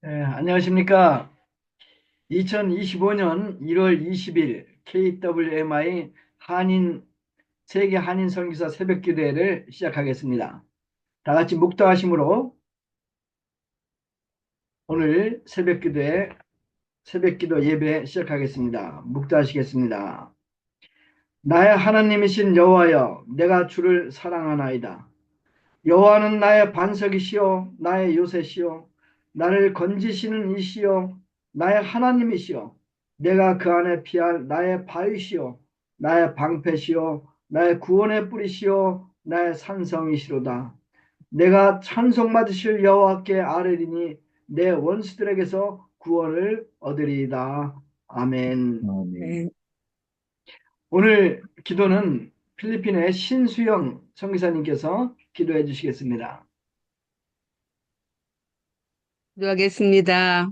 안녕하십니까. 2025년 1월 20일 KWMI 세계 한인 선교사 새벽 기도회를 시작하겠습니다. 다 같이 묵도하심으로 오늘 새벽 기도 예배 시작하겠습니다. 묵도하시겠습니다. 나의 하나님이신 여호와여, 내가 주를 사랑하나이다. 여호와는 나의 반석이시요 나의 요새시요 나를 건지시는 이시요 나의 하나님이시요 내가 그 안에 피할 나의 바위시요 나의 방패시요 나의 구원의 뿌리시요 나의 산성이시로다. 내가 찬송받으실 여호와께 아뢰리니 내 원수들에게서 구원을 얻으리이다. 아멘. 네. 오늘 기도는 필리핀의 신수영 선교사님께서 기도해 주시겠습니다. 기도하겠습니다.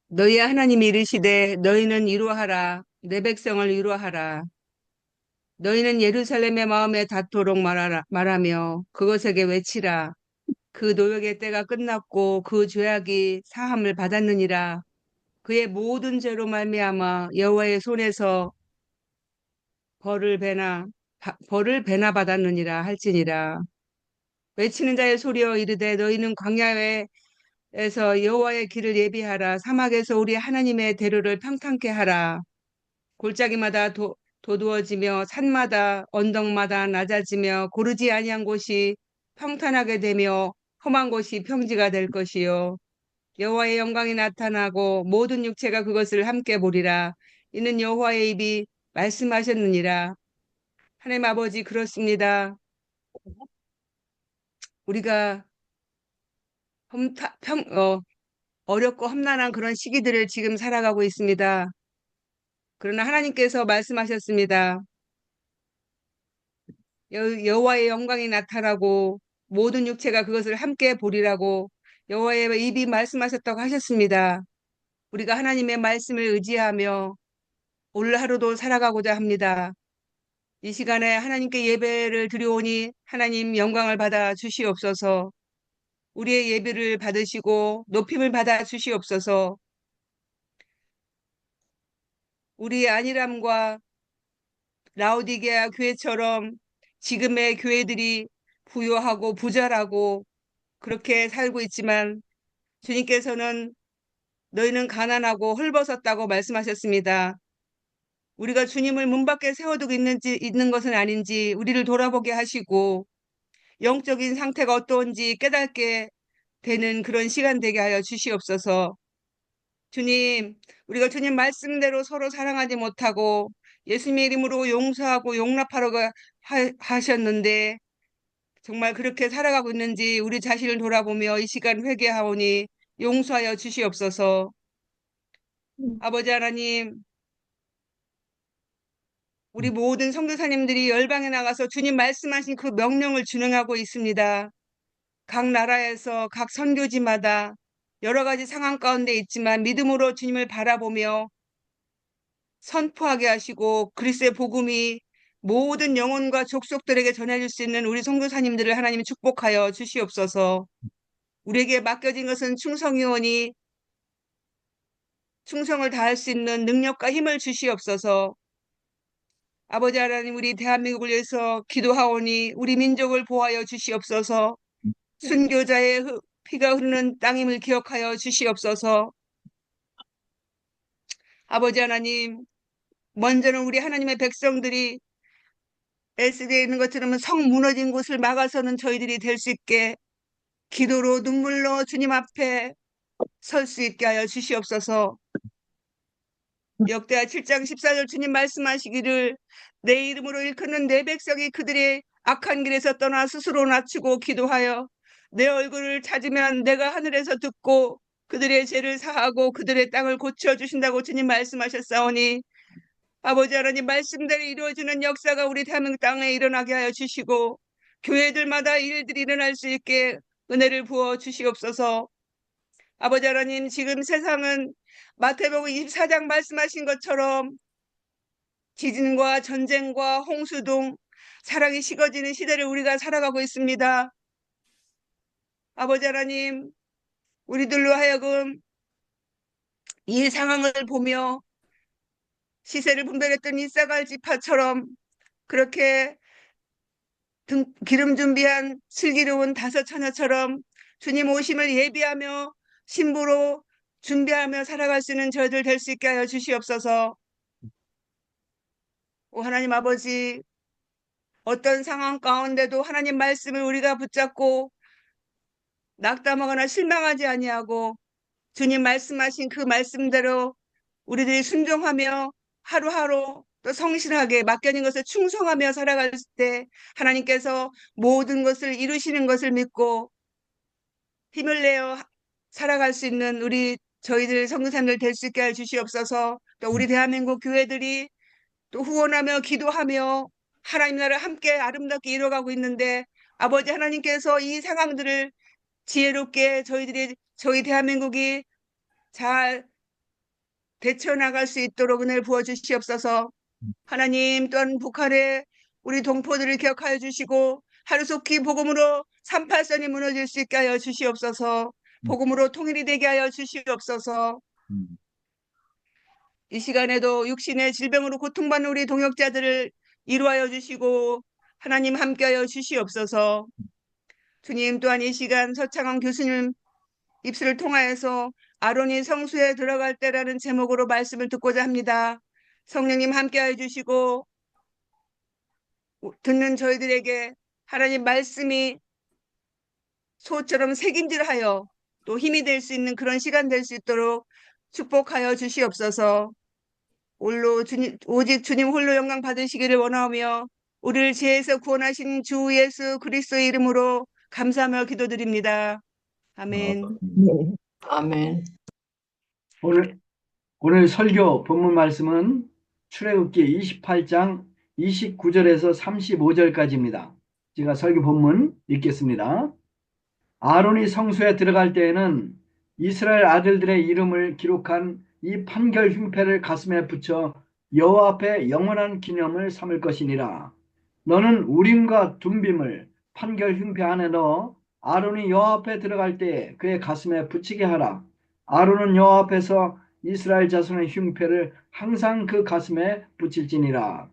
너희 하나님이 이르시되 너희는 이루하라. 내 백성을 이루하라. 너희는 예루살렘의 마음에 닿도록 말하며 그것에게 외치라. 그 노역의 때가 끝났고 그 죄악이 사함을 받았느니라. 그의 모든 죄로 말미암아 여호와의 손에서 벌을 배나 받았느니라 할지니라. 외치는 자의 소리여 이르되 너희는 광야에서 여호와의 길을 예비하라. 사막에서 우리 하나님의 대로를 평탄케 하라. 골짜기마다 도두어지며 산마다 언덕마다 낮아지며 고르지 아니한 곳이 평탄하게 되며 험한 곳이 평지가 될 것이요. 여호와의 영광이 나타나고 모든 육체가 그것을 함께 보리라. 이는 여호와의 입이 말씀하셨느니라. 하나님 아버지, 그렇습니다. 우리가 험타, 평, 어, 어렵고 험난한 그런 시기들을 지금 살아가고 있습니다. 그러나 하나님께서 말씀하셨습니다. 여호와의 영광이 나타나고 모든 육체가 그것을 함께 보리라고 여호와의 입이 말씀하셨다고 하셨습니다. 우리가 하나님의 말씀을 의지하며 오늘 하루도 살아가고자 합니다. 이 시간에 하나님께 예배를 드려오니 하나님 영광을 받아 주시옵소서. 우리의 예배를 받으시고 높임을 받아 주시옵소서. 우리의 안일함과 라오디게아 교회처럼 지금의 교회들이 부유하고 부자라고 그렇게 살고 있지만 주님께서는 너희는 가난하고 헐벗었다고 말씀하셨습니다. 우리가 주님을 문 밖에 세워두고 있는 것은 아닌지 우리를 돌아보게 하시고 영적인 상태가 어떠한지 깨닫게 되는 그런 시간 되게 하여 주시옵소서. 주님, 우리가 주님 말씀대로 서로 사랑하지 못하고 예수님의 이름으로 용서하고 용납하라고 하셨는데 정말 그렇게 살아가고 있는지 우리 자신을 돌아보며 이 시간 회개하오니 용서하여 주시옵소서. 아버지 하나님, 우리 모든 선교사님들이 열방에 나가서 주님 말씀하신 그 명령을 준행하고 있습니다. 각 나라에서 각 선교지마다 여러 가지 상황 가운데 있지만 믿음으로 주님을 바라보며 선포하게 하시고 그리스도의 복음이 모든 영혼과 족속들에게 전해질 수 있는 우리 선교사님들을 하나님 축복하여 주시옵소서. 우리에게 맡겨진 것은 충성이오니 충성을 다할 수 있는 능력과 힘을 주시옵소서. 아버지 하나님, 우리 대한민국을 위해서 기도하오니 우리 민족을 보호하여 주시옵소서. 순교자의 피가 흐르는 땅임을 기억하여 주시옵소서. 아버지 하나님, 먼저는 우리 하나님의 백성들이 SD에 있는 것처럼 성 무너진 곳을 막아서는 저희들이 될 수 있게 기도로 눈물로 주님 앞에 설 수 있게 하여 주시옵소서. 역대하 7장 14절 주님 말씀하시기를 내 이름으로 일컫는 내 백성이 그들의 악한 길에서 떠나 스스로 낮추고 기도하여 내 얼굴을 찾으면 내가 하늘에서 듣고 그들의 죄를 사하고 그들의 땅을 고쳐주신다고 주님 말씀하셨사오니 아버지 하나님 말씀대로 이루어지는 역사가 우리 대한민국 땅에 일어나게 하여 주시고 교회들마다 일들이 일어날 수 있게 은혜를 부어 주시옵소서. 아버지 하나님, 지금 세상은 마태복음 24장 말씀하신 것처럼 지진과 전쟁과 홍수 등 사랑이 식어지는 시대를 우리가 살아가고 있습니다. 아버지 하나님, 우리들로 하여금 이 상황을 보며 시세를 분별했던 이사갈 지파처럼 그렇게 기름 준비한 슬기로운 다섯 처녀처럼 주님 오심을 예비하며 신부로 준비하며 살아갈 수 있는 저희들 될 수 있게 하여 주시옵소서. 오 하나님 아버지, 어떤 상황 가운데도 하나님 말씀을 우리가 붙잡고 낙담하거나 실망하지 아니하고 주님 말씀하신 그 말씀대로 우리들이 순종하며 하루하루 또 성실하게 맡겨진 것을 충성하며 살아갈 때 하나님께서 모든 것을 이루시는 것을 믿고 힘을 내어 살아갈 수 있는 우리 저희들 성도님들 될 수 있게 해 주시옵소서. 또 우리 대한민국 교회들이 또 후원하며 기도하며 하나님 나라를 함께 아름답게 이뤄가고 있는데 아버지 하나님께서 이 상황들을 지혜롭게 저희 대한민국이 잘 대처나갈 수 있도록 은혜를 부어주시옵소서. 하나님 또한 북한의 우리 동포들을 기억하여 주시고 하루속히 복음으로 38선이 무너질 수 있게 하여 주시옵소서. 복음으로 통일이 되게 하여 주시옵소서. 이 시간에도 육신의 질병으로 고통받는 우리 동역자들을 이루하여 주시고 하나님 함께하여 주시옵소서. 주님 또한 이 시간 서창원 교수님 입술을 통하여서 아론이 성수에 들어갈 때라는 제목으로 말씀을 듣고자 합니다. 성령님 함께하여 주시고 듣는 저희들에게 하나님 말씀이 소처럼 새김질하여 또 힘이 될 수 있는 그런 시간 될 수 있도록 축복하여 주시옵소서. 오직 주님 홀로 영광 받으시기를 원하며 우리를 죄에서 구원하신 주 예수 그리스도의 이름으로 감사하며 기도드립니다. 아멘. 네. 아멘. 오늘 설교 본문 말씀은 출애굽기 28장 29절에서 35절까지입니다. 제가 설교 본문 읽겠습니다. 아론이 성소에 들어갈 때에는 이스라엘 아들들의 이름을 기록한 이 판결 흉패를 가슴에 붙여 여호와 앞에 영원한 기념을 삼을 것이니라. 너는 우림과 둠빔을 판결 흉패 안에 넣어 아론이 여호와 앞에 들어갈 때 그의 가슴에 붙이게 하라. 아론은 여호와 앞에서 이스라엘 자손의 흉패를 항상 그 가슴에 붙일지니라.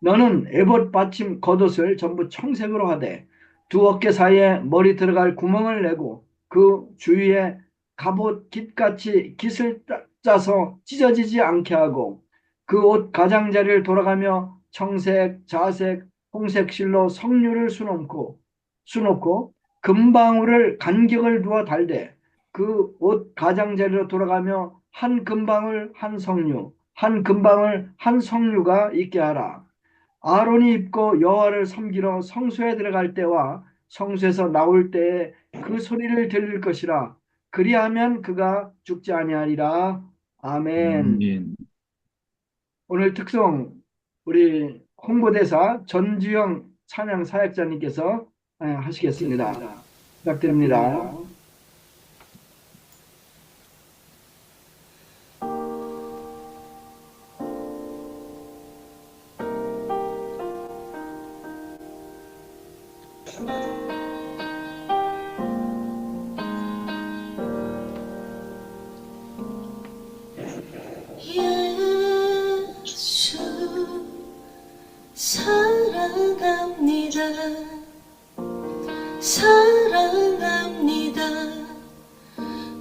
너는 에봇 받침 겉옷을 전부 청색으로 하되 두 어깨 사이에 머리 들어갈 구멍을 내고 그 주위에 갑옷 깃같이 깃을 짜서 찢어지지 않게 하고 그 옷 가장자리를 돌아가며 청색, 자색, 홍색 실로 석류를 수놓고 금방울을 간격을 두어 달되 그 옷 가장자리로 돌아가며 한 금방울 한 석류, 한 금방울 한 석류가 있게 하라. 아론이 입고 여호와를 섬기러 성소에 들어갈 때와 성소에서 나올 때에 그 소리를 들릴 것이라. 그리하면 그가 죽지 아니하리라. 아멘. 오늘 특송 우리 홍보대사 전주영 찬양 사역자님께서 하시겠습니다. 부탁드립니다. 예수 사랑합니다. 사랑합니다.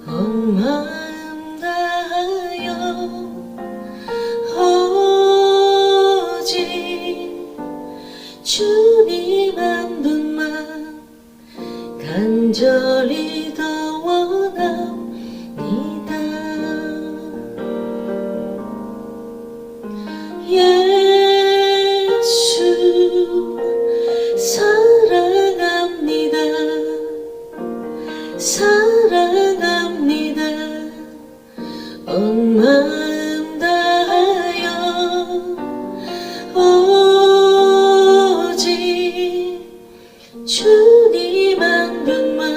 온 마음 다하여 오직 주님 한 분만 간절히 더 원합니다. 예수 사랑합니다. 사랑합니다. 온 마음 다하여 오직 주님 한 분만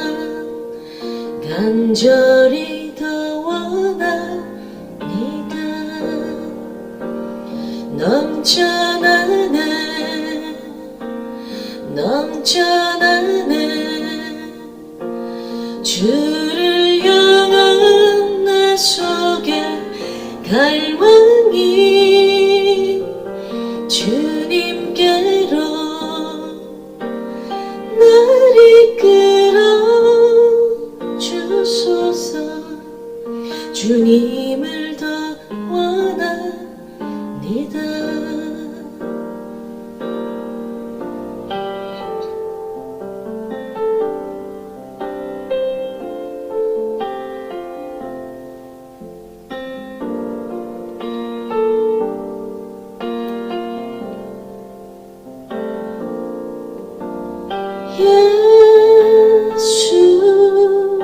간절히 더 원합니다. 넘쳐나는 주를 갈망이 주님께로 날 이끌어 주소서. 주님을 더 원합니다. 예수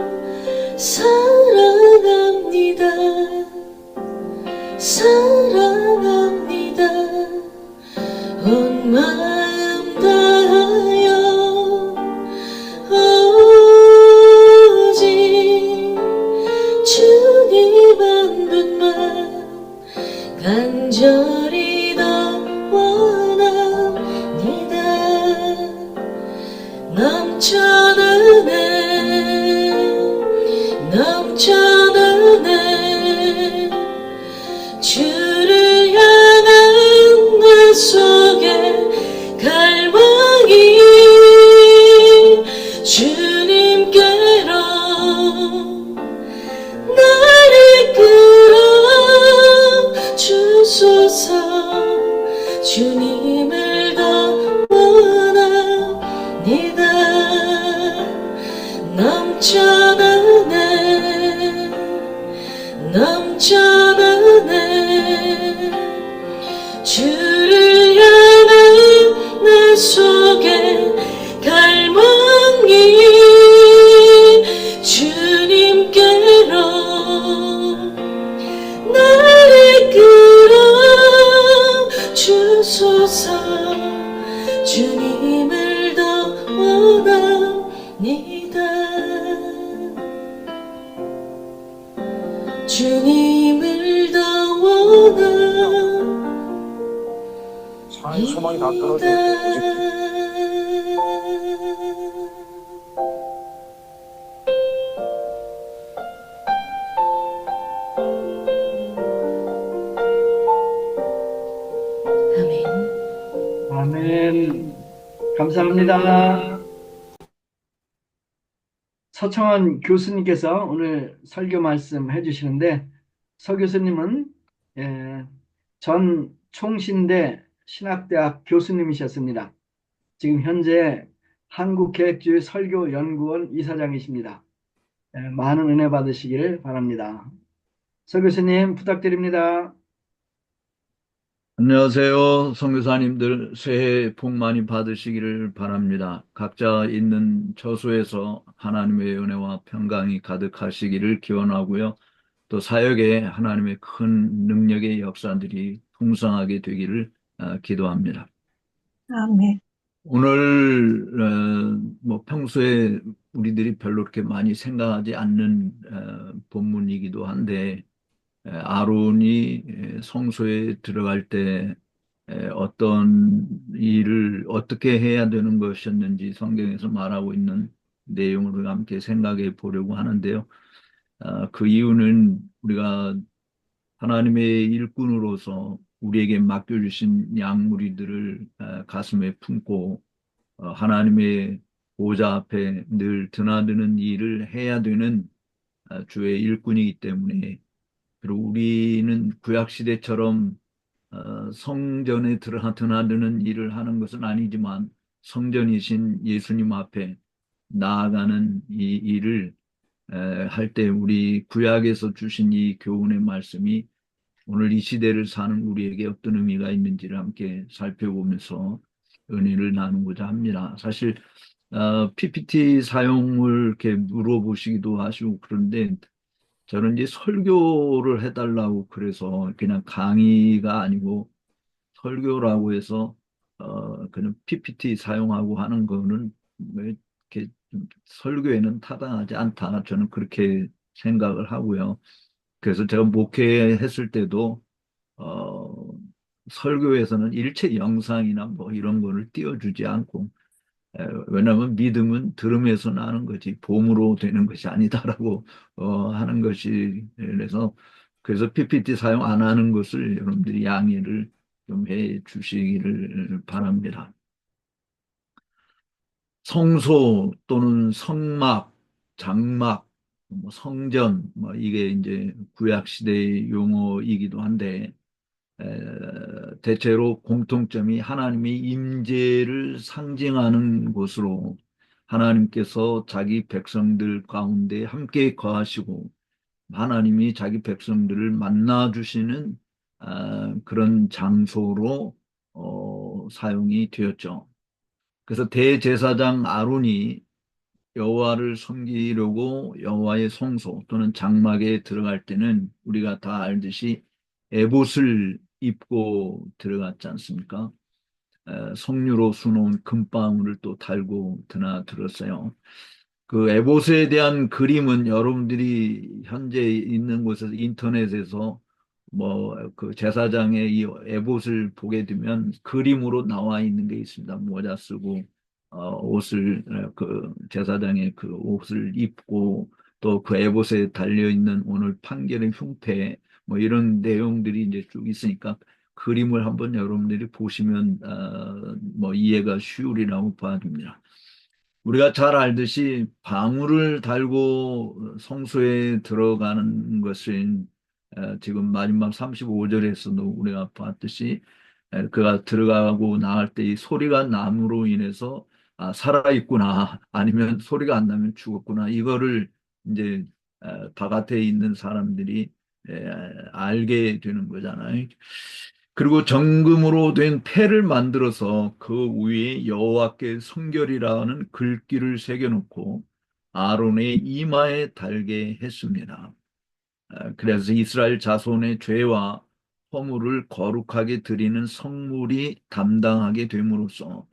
사랑합니다. 사랑합니다. 온 마음 다하여 오직 주님 한 분만 간절히 더 원합니다. 넘쳐나네 넘쳐나네 주를 향한 내 속에 갈망이 주님께로 날 이끌어 주소서. 주님을 더 원합니다. 넘쳐나네 넘쳐나네 주를 향한 내 속에 갈망이 주님께로 날 이끌어 주소서. 주님을 더 원합니다. 주님을 더 사랑의 소망이 다 떨어져 아멘. 아멘. 감사합니다. 서청원 교수님께서 오늘 설교 말씀 해주시는데, 서 교수님은 전 총신대 신학대학 교수님이셨습니다. 지금 현재 한국계획주의 설교연구원 이사장이십니다. 많은 은혜 받으시기를 바랍니다. 서 교수님 부탁드립니다. 안녕하세요. 선교사님들 새해 복 많이 받으시기를 바랍니다. 각자 있는 처소에서 하나님의 은혜와 평강이 가득하시기를 기원하고요. 또 사역에 하나님의 큰 능력의 역사들이 풍성하게 되기를 기도합니다. 아멘. 오늘 평소에 우리들이 별로 그렇게 많이 생각하지 않는 본문이기도 한데, 아론이 성소에 들어갈 때 어떤 일을 어떻게 해야 되는 것이었는지 성경에서 말하고 있는 내용을 함께 생각해 보려고 하는데요. 그 이유는 우리가 하나님의 일꾼으로서 우리에게 맡겨주신 양무리들을 가슴에 품고 하나님의 보좌 앞에 늘 드나드는 일을 해야 되는 주의 일꾼이기 때문에, 그리고 우리는 구약시대처럼 성전에 드나드는 일을 하는 것은 아니지만 성전이신 예수님 앞에 나아가는 이 일을 할 때 우리 구약에서 주신 이 교훈의 말씀이 오늘 이 시대를 사는 우리에게 어떤 의미가 있는지를 함께 살펴보면서 은혜를 나누고자 합니다. 사실 PPT 사용을 이렇게 물어보시기도 하시고 그런데, 저는 이제 설교를 해달라고 그래서 그냥 강의가 아니고 설교라고 해서 그냥 PPT 사용하고 하는 거는 왜 이렇게 좀 설교에는 타당하지 않다, 저는 그렇게 생각을 하고요. 그래서 제가 목회했을 때도 설교에서는 일체 영상이나 뭐 이런 거를 띄워주지 않고, 왜냐하면 믿음은 들음에서 나는 거지 봄으로 되는 것이 아니다라고 하는 것이, 그래서 그래서 PPT 사용 안 하는 것을 여러분들이 양해를 좀 해 주시기를 바랍니다. 성소 또는 성막, 장막, 뭐 성전, 뭐 이게 이제 구약 시대의 용어이기도 한데 대체로 공통점이 하나님의 임재를 상징하는 곳으로 하나님께서 자기 백성들 가운데 함께 거하시고 하나님이 자기 백성들을 만나 주시는 그런 장소로 사용이 되었죠. 그래서 대제사장 아론이 여호와를 섬기려고 여호와의 성소 또는 장막에 들어갈 때는 우리가 다 알듯이 에봇을 입고 들어갔지 않습니까? 석류로 수놓은 금방울을 또 달고 드나들었어요. 그 에봇에 대한 그림은 여러분들이 현재 있는 곳에서 인터넷에서 뭐 그 제사장의 이 에봇을 보게 되면 그림으로 나와 있는 게 있습니다. 모자 쓰고 옷을 그 제사장의 그 옷을 입고 또 그 에봇에 달려 있는 오늘 판결의 흉패 뭐 이런 내용들이 이제 쭉 있으니까 그림을 한번 여러분들이 보시면 뭐 이해가 쉬우리라고 봐집니다. 우리가 잘 알듯이 방울을 달고 성소에 들어가는 것은 지금 마지막 35절에서도 우리가 봤듯이 그가 들어가고 나갈 때 이 소리가 남으로 인해서 살아있구나 아니면 소리가 안 나면 죽었구나 이거를 이제 바깥에 있는 사람들이 알게 되는 거잖아요. 그리고 정금으로 된 패를 만들어서 그 위에 여호와께 성결이라는 글귀를 새겨놓고 아론의 이마에 달게 했습니다. 그래서 이스라엘 자손의 죄와 허물을 거룩하게 드리는 성물이 담당하게 됨으로써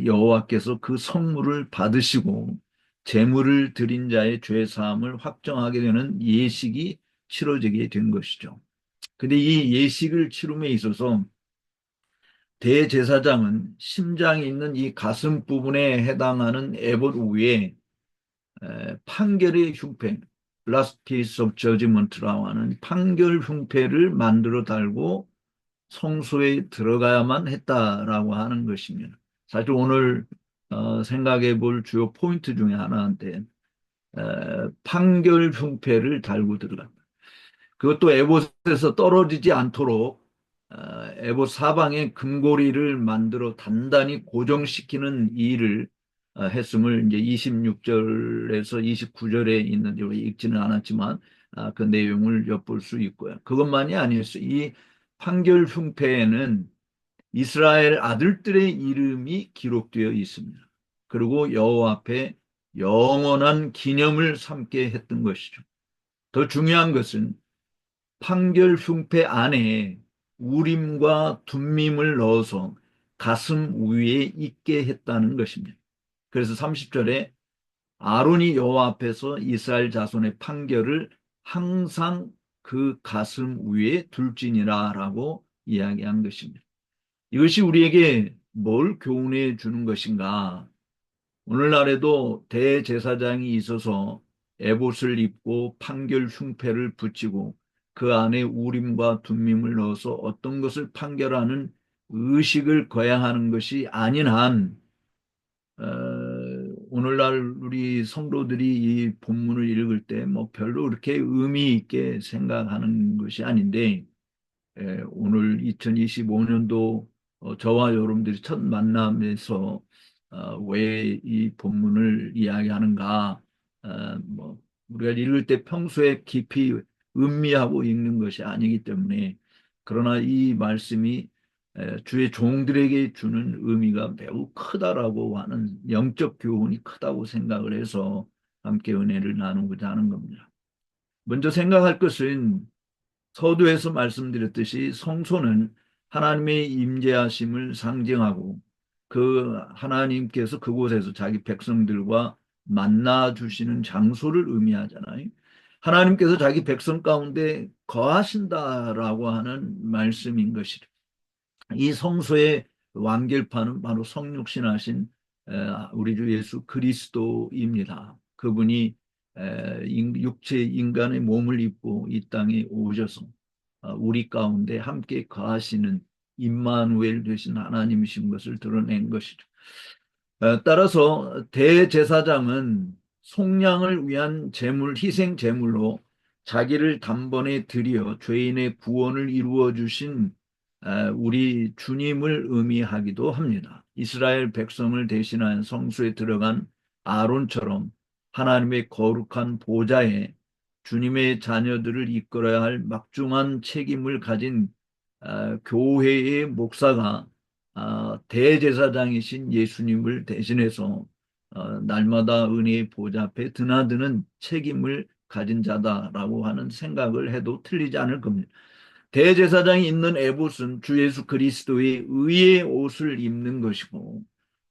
여호와께서 그 성물을 받으시고 제물을 드린 자의 죄 사함을 확정하게 되는 예식이 치러지게 된 것이죠. 근데 이 예식을 치rum에 있어서 대제사장은 심장이 있는 이 가슴 부분에 해당하는 에봇 위에 판결의 흉패, Last Piece of Judgment라고 하는 판결 흉패를 만들어 달고 성소에 들어가야만 했다라고 하는 것입니다. 사실 오늘 생각해 볼 주요 포인트 중에 하나인데 판결 흉패를 달고 들어간다. 그것도 에봇에서 떨어지지 않도록 에봇 사방에 금고리를 만들어 단단히 고정시키는 일을 했음을 이제 26절에서 29절에 있는 데 읽지는 않았지만 그 내용을 엿볼 수 있고요. 그것만이 아니었어요. 이 판결 흉패에는 이스라엘 아들들의 이름이 기록되어 있습니다. 그리고 여호와 앞에 영원한 기념을 삼게 했던 것이죠. 더 중요한 것은 판결 흉패 안에 우림과 둠밈을 넣어서 가슴 위에 있게 했다는 것입니다. 그래서 30절에 아론이 여호와 앞에서 이스라엘 자손의 판결을 항상 그 가슴 위에 둘지니라라고 이야기한 것입니다. 이것이 우리에게 뭘 교훈해 주는 것인가? 오늘날에도 대제사장이 있어서 에봇을 입고 판결 흉패를 붙이고 그 안에 우림과 둠밈을 넣어서 어떤 것을 판결하는 의식을 거양하는 것이 아닌 한 오늘날 우리 성도들이 이 본문을 읽을 때 뭐 별로 그렇게 의미 있게 생각하는 것이 아닌데 오늘 2025년도 저와 여러분들이 첫 만남에서 왜 이 본문을 이야기하는가 뭐 우리가 읽을 때 평소에 깊이 음미하고 읽는 것이 아니기 때문에 그러나 이 말씀이 주의 종들에게 주는 의미가 매우 크다라고 하는 영적 교훈이 크다고 생각을 해서 함께 은혜를 나누고자 하는 겁니다. 먼저 생각할 것은 서두에서 말씀드렸듯이 성소는 하나님의 임재하심을 상징하고 그 하나님께서 그곳에서 자기 백성들과 만나 주시는 장소를 의미하잖아요. 하나님께서 자기 백성 가운데 거하신다라고 하는 말씀인 것이죠. 이 성소의 완결판은 바로 성육신하신 우리 주 예수 그리스도입니다. 그분이 육체 인간의 몸을 입고 이 땅에 오셔서 우리 가운데 함께 거하시는 임마누엘 되신 하나님이신 것을 드러낸 것이죠. 따라서 대제사장은 속량을 위한 제물, 희생 제물로 자기를 단번에 드려 죄인의 구원을 이루어 주신 우리 주님을 의미하기도 합니다. 이스라엘 백성을 대신한 성소에 들어간 아론처럼 하나님의 거룩한 보좌에 주님의 자녀들을 이끌어야 할 막중한 책임을 가진 교회의 목사가 대제사장이신 예수님을 대신해서 날마다 은혜의 보좌 앞에 드나드는 책임을 가진 자다라고 하는 생각을 해도 틀리지 않을 겁니다. 대제사장이 입는 에봇은 주 예수 그리스도의 의의 옷을 입는 것이고,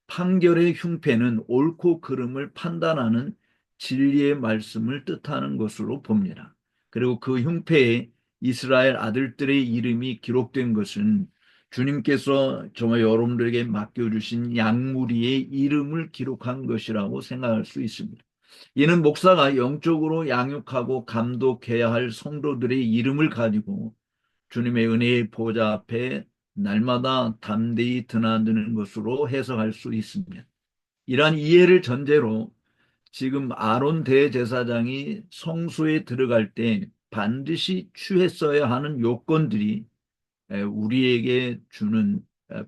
판결의 흉패는 옳고 그름을 판단하는 진리의 말씀을 뜻하는 것으로 봅니다. 그리고 그 흉패에 이스라엘 아들들의 이름이 기록된 것은 주님께서 정말 여러분들에게 맡겨주신 양무리의 이름을 기록한 것이라고 생각할 수 있습니다. 이는 목사가 영적으로 양육하고 감독해야 할 성도들의 이름을 가지고 주님의 은혜의 보좌 앞에 날마다 담대히 드나드는 것으로 해석할 수 있습니다. 이러한 이해를 전제로 지금 아론 대제사장이 성소에 들어갈 때 반드시 취했어야 하는 요건들이 우리에게 주는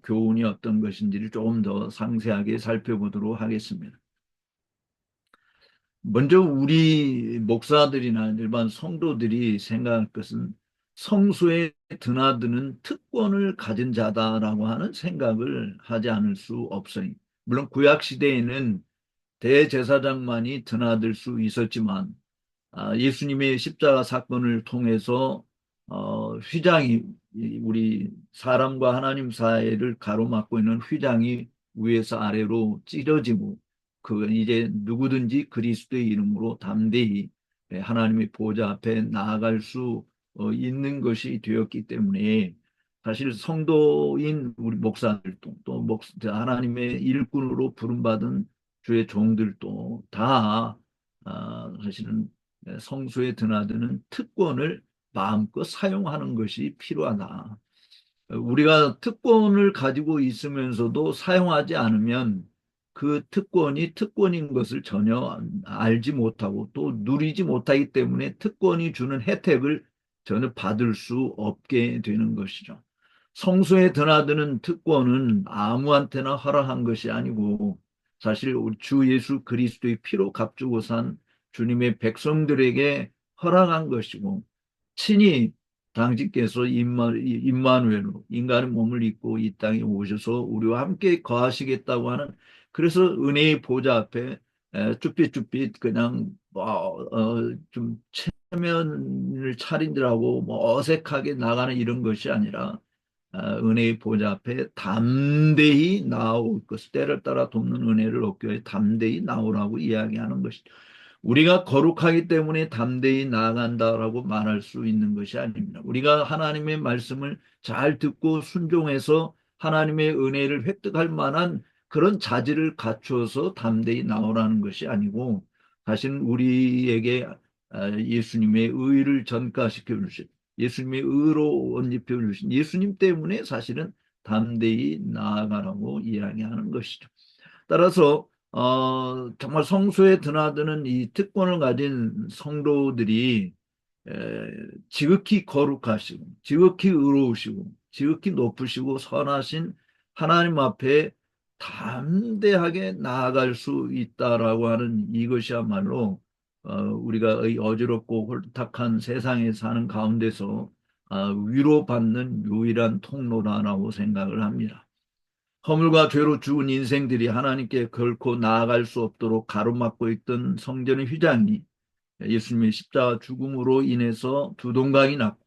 교훈이 어떤 것인지를 조금 더 상세하게 살펴보도록 하겠습니다. 먼저 우리 목사들이나 일반 성도들이 생각할 것은 성소에 드나드는 특권을 가진 자다라고 하는 생각을 하지 않을 수 없어요. 물론 구약 시대에는 대제사장만이 드나들 수 있었지만 예수님의 십자가 사건을 통해서 휘장이, 우리 사람과 하나님 사이를 가로막고 있는 휘장이 위에서 아래로 찢어지고 이제 누구든지 그리스도의 이름으로 담대히 하나님의 보좌 앞에 나아갈 수 있는 것이 되었기 때문에 사실 성도인 우리 목사들도 또 하나님의 일꾼으로 부름받은 주의 종들도 다 사실은 성소에 드나드는 특권을 마음껏 사용하는 것이 필요하다. 우리가 특권을 가지고 있으면서도 사용하지 않으면 그 특권이 특권인 것을 전혀 알지 못하고 또 누리지 못하기 때문에 특권이 주는 혜택을 전혀 받을 수 없게 되는 것이죠. 성소에 드나드는 특권은 아무한테나 허락한 것이 아니고 사실 우리 주 예수 그리스도의 피로 값주고 산 주님의 백성들에게 허락한 것이고, 친히 당신께서 임마누엘로 인간의 몸을 입고 이 땅에 오셔서 우리와 함께 거하시겠다고 하는, 그래서 은혜의 보좌 앞에 쭈삣쭈삣 그냥 좀 체면을 차린다고 어색하게 나가는 이런 것이 아니라 은혜의 보좌 앞에 담대히 나올 것을, 때를 따라 돕는 은혜를 얻기 위해 담대히 나오라고 이야기하는 것이죠. 우리가 거룩하기 때문에 담대히 나아간다라고 말할 수 있는 것이 아닙니다. 우리가 하나님의 말씀을 잘 듣고 순종해서 하나님의 은혜를 획득할 만한 그런 자질을 갖추어서 담대히 나오라는 것이 아니고, 사실 우리에게 예수님의 의를 전가시켜 주신, 예수님의 의로 옷 입혀 주신 예수님 때문에 사실은 담대히 나아가라고 이야기하는 것이죠. 따라서 정말 성소에 드나드는 이 특권을 가진 성도들이 지극히 거룩하시고 지극히 의로우시고 지극히 높으시고 선하신 하나님 앞에 담대하게 나아갈 수 있다라고 하는 이것이야말로 우리가 어지럽고 홀딱한 세상에 사는 가운데서 위로받는 유일한 통로라고 생각을 합니다. 허물과 죄로 죽은 인생들이 하나님께 결코 나아갈 수 없도록 가로막고 있던 성전의 휘장이 예수님의 십자가 죽음으로 인해서 두 동강이 났고,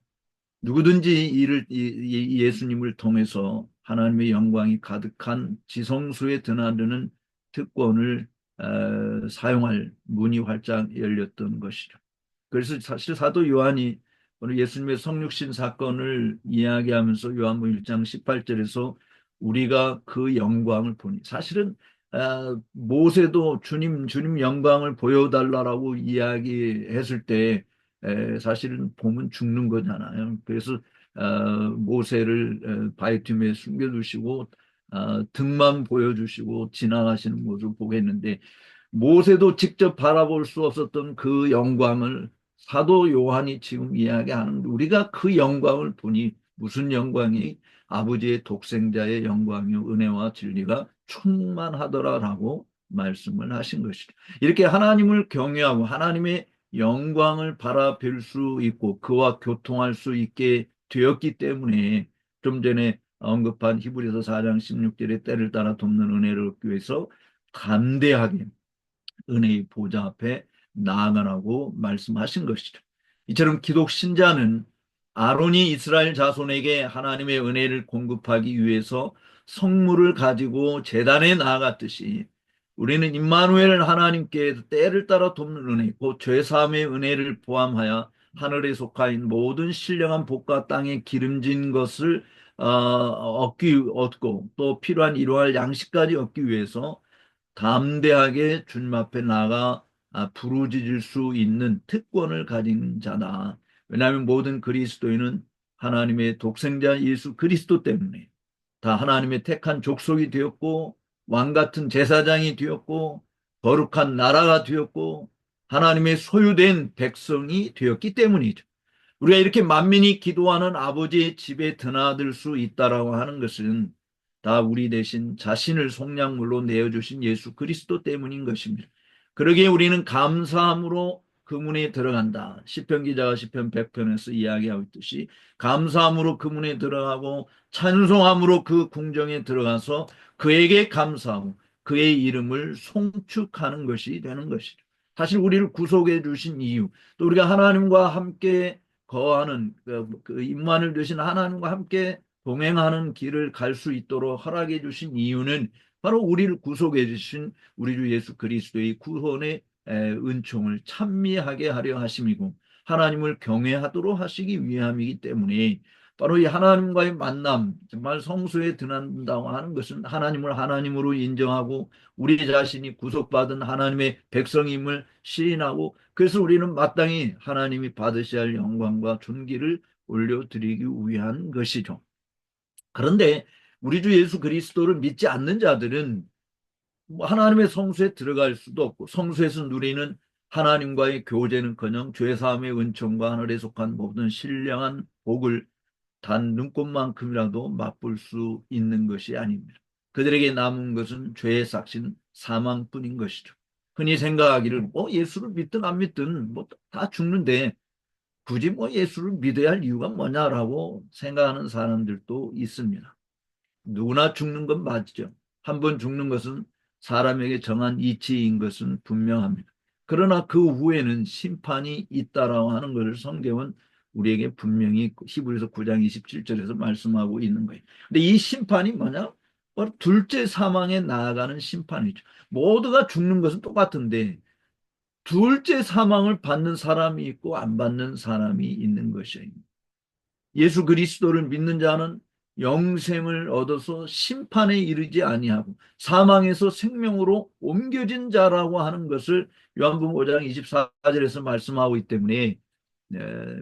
누구든지 예수님을 통해서 하나님의 영광이 가득한 지성소에 드나드는 특권을 사용할 문이 활짝 열렸던 것이죠. 그래서 사실 사도 요한이 오늘 예수님의 성육신 사건을 이야기하면서 요한복음 1장 18절에서 우리가 그 영광을 보니, 사실은 모세도 주님 영광을 보여달라고 이야기했을 때 사실은 보면 죽는 거잖아요. 그래서 모세를 바위틈에 숨겨두시고 등만 보여주시고 지나가시는 모습을 보겠는데, 모세도 직접 바라볼 수 없었던 그 영광을 사도 요한이 지금 이야기하는, 우리가 그 영광을 보니 무슨 영광이? 아버지의 독생자의 영광이요 은혜와 진리가 충만하더라라고 말씀을 하신 것이죠. 이렇게 하나님을 경외하고 하나님의 영광을 바라볼 수 있고 그와 교통할 수 있게 되었기 때문에, 좀 전에 언급한 히브리서 4장 16절에 때를 따라 돕는 은혜를 얻기 위해서 담대하게 은혜의 보좌 앞에 나아가라고 말씀하신 것이죠. 이처럼 기독 신자는 아론이 이스라엘 자손에게 하나님의 은혜를 공급하기 위해서 성물을 가지고 제단에 나아갔듯이, 우리는 임마누엘 하나님께 때를 따라 돕는 은혜, 곧 죄사함의 은혜를 포함하여 하늘에 속하인 모든 신령한 복과 땅에 기름진 것을 얻고 또 필요한 이러할 양식까지 얻기 위해서 담대하게 주님 앞에 나가 부르짖을 수 있는 특권을 가진 자다. 왜냐하면 모든 그리스도인은 하나님의 독생자 예수 그리스도 때문에 다 하나님의 택한 족속이 되었고 왕 같은 제사장이 되었고 거룩한 나라가 되었고 하나님의 소유된 백성이 되었기 때문이죠. 우리가 이렇게 만민이 기도하는 아버지의 집에 드나들 수 있다라고 하는 것은 다 우리 대신 자신을 속량물로 내어주신 예수 그리스도 때문인 것입니다. 그러기에 우리는 감사함으로 그 문에 들어간다. 시편 기자가 시편 100편에서 이야기하고 있듯이 감사함으로 그 문에 들어가고 찬송함으로 그 궁정에 들어가서 그에게 감사하고 그의 이름을 송축하는 것이 되는 것이죠. 사실 우리를 구속해 주신 이유, 또 우리가 하나님과 함께 거하는 그 임만을 되신 하나님과 함께 동행하는 길을 갈 수 있도록 허락해 주신 이유는 바로 우리를 구속해 주신 우리 주 예수 그리스도의 구원의 은총을 찬미하게 하려 하심이고 하나님을 경외하도록 하시기 위함이기 때문에, 바로 이 하나님과의 만남, 정말 성소에 드난다고 하는 것은 하나님을 하나님으로 인정하고 우리 자신이 구속받은 하나님의 백성임을 시인하고, 그래서 우리는 마땅히 하나님이 받으셔야 할 영광과 존귀를 올려드리기 위한 것이죠. 그런데 우리 주 예수 그리스도를 믿지 않는 자들은 하나님의 성소에 들어갈 수도 없고, 성소에서 누리는 하나님과의 교제는커녕 죄사함의 은총과 하늘에 속한 모든 신령한 복을 단 눈꼽만큼이라도 맛볼 수 있는 것이 아닙니다. 그들에게 남은 것은 죄의 삭신 사망뿐인 것이죠. 흔히 생각하기를 예수를 믿든 안 믿든 다 죽는데 굳이 예수를 믿어야 할 이유가 뭐냐라고 생각하는 사람들도 있습니다. 누구나 죽는 건 맞죠. 한 번 죽는 것은 사람에게 정한 이치인 것은 분명합니다. 그러나 그 후에는 심판이 있다라고 하는 것을 성경은 우리에게 분명히 히브리서 9장 27절에서 말씀하고 있는 거예요. 근데 이 심판이 뭐냐? 바로 둘째 사망에 나아가는 심판이죠. 모두가 죽는 것은 똑같은데 둘째 사망을 받는 사람이 있고 안 받는 사람이 있는 것이에요. 예수 그리스도를 믿는 자는 영생을 얻어서 심판에 이르지 아니하고 사망에서 생명으로 옮겨진 자라고 하는 것을 요한복음 5장 24절에서 말씀하고 있기 때문에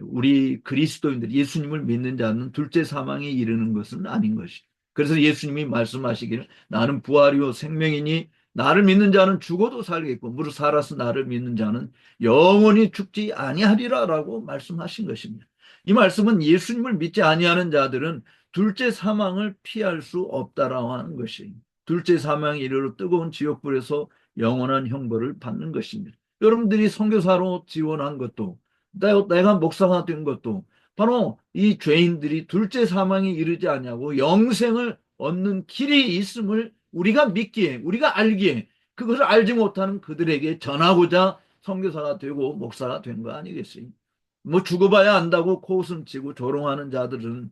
우리 그리스도인들, 예수님을 믿는 자는 둘째 사망에 이르는 것은 아닌 것이죠. 그래서 예수님이 말씀하시기를 나는 부활이요 생명이니 나를 믿는 자는 죽어도 살겠고 무릇 살아서 나를 믿는 자는 영원히 죽지 아니하리라라고 말씀하신 것입니다. 이 말씀은 예수님을 믿지 아니하는 자들은 둘째 사망을 피할 수 없다라고 하는 것이에요. 둘째 사망에 이르러 뜨거운 지옥불에서 영원한 형벌을 받는 것입니다. 여러분들이 선교사로 지원한 것도 내가 목사가 된 것도 바로 이 죄인들이 둘째 사망에 이르지 않냐고 영생을 얻는 길이 있음을 우리가 믿기에, 우리가 알기에, 그것을 알지 못하는 그들에게 전하고자 선교사가 되고 목사가 된 거 아니겠어요? 죽어봐야 안다고 코웃음 치고 조롱하는 자들은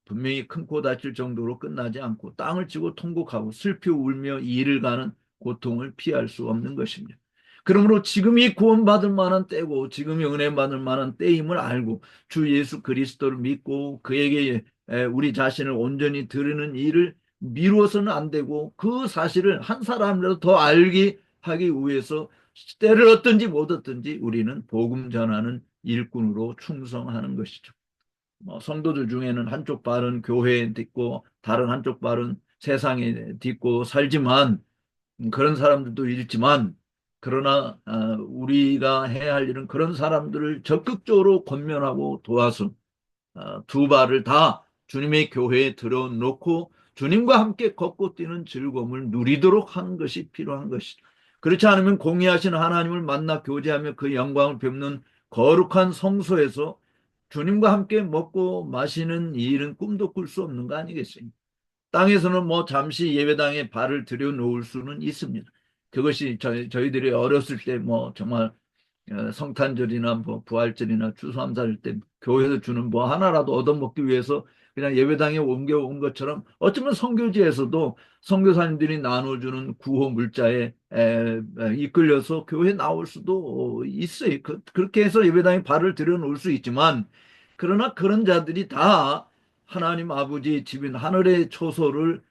분명히 큰 코 다칠 정도로 끝나지 않고 땅을 치고 통곡하고 슬피 울며 이를 가는 고통을 피할 수 없는 것입니다. 그러므로 지금이 구원받을 만한 때고 지금이 은혜 받을 만한 때임을 알고 주 예수 그리스도를 믿고 그에게 우리 자신을 온전히 드리는 일을 미루어서는 안 되고 그 사실을 한 사람이라도 더 알게 하기 위해서 때를 얻든지 못 얻든지 우리는 복음 전하는 일꾼으로 충성하는 것이죠. 성도들 중에는 한쪽 발은 교회에 딛고 다른 한쪽 발은 세상에 딛고 살지만 그런 사람들도 있지만 그러나 우리가 해야 할 일은 그런 사람들을 적극적으로 권면하고 도와서 두 발을 다 주님의 교회에 들어놓고 주님과 함께 걷고 뛰는 즐거움을 누리도록 하는 것이 필요한 것이죠. 그렇지 않으면 공의하신 하나님을 만나 교제하며 그 영광을 뵙는 거룩한 성소에서 주님과 함께 먹고 마시는 일은 꿈도 꿀 수 없는 거 아니겠어요? 땅에서는 뭐 잠시 예배당에 발을 들여놓을 수는 있습니다. 그것이 저희들이 어렸을 때 뭐 정말 성탄절이나 뭐 부활절이나 추수감사절 때 교회에서 주는 뭐 하나라도 얻어먹기 위해서 그냥 예배당에 옮겨온 것처럼 어쩌면 선교지에서도 선교사님들이 나눠주는 구호 물자에 이끌려서 교회 나올 수도 있어요. 그렇게 해서 예배당에 발을 들여놓을 수 있지만 그러나 그런 자들이 다 하나님 아버지 집인 하늘의 초소를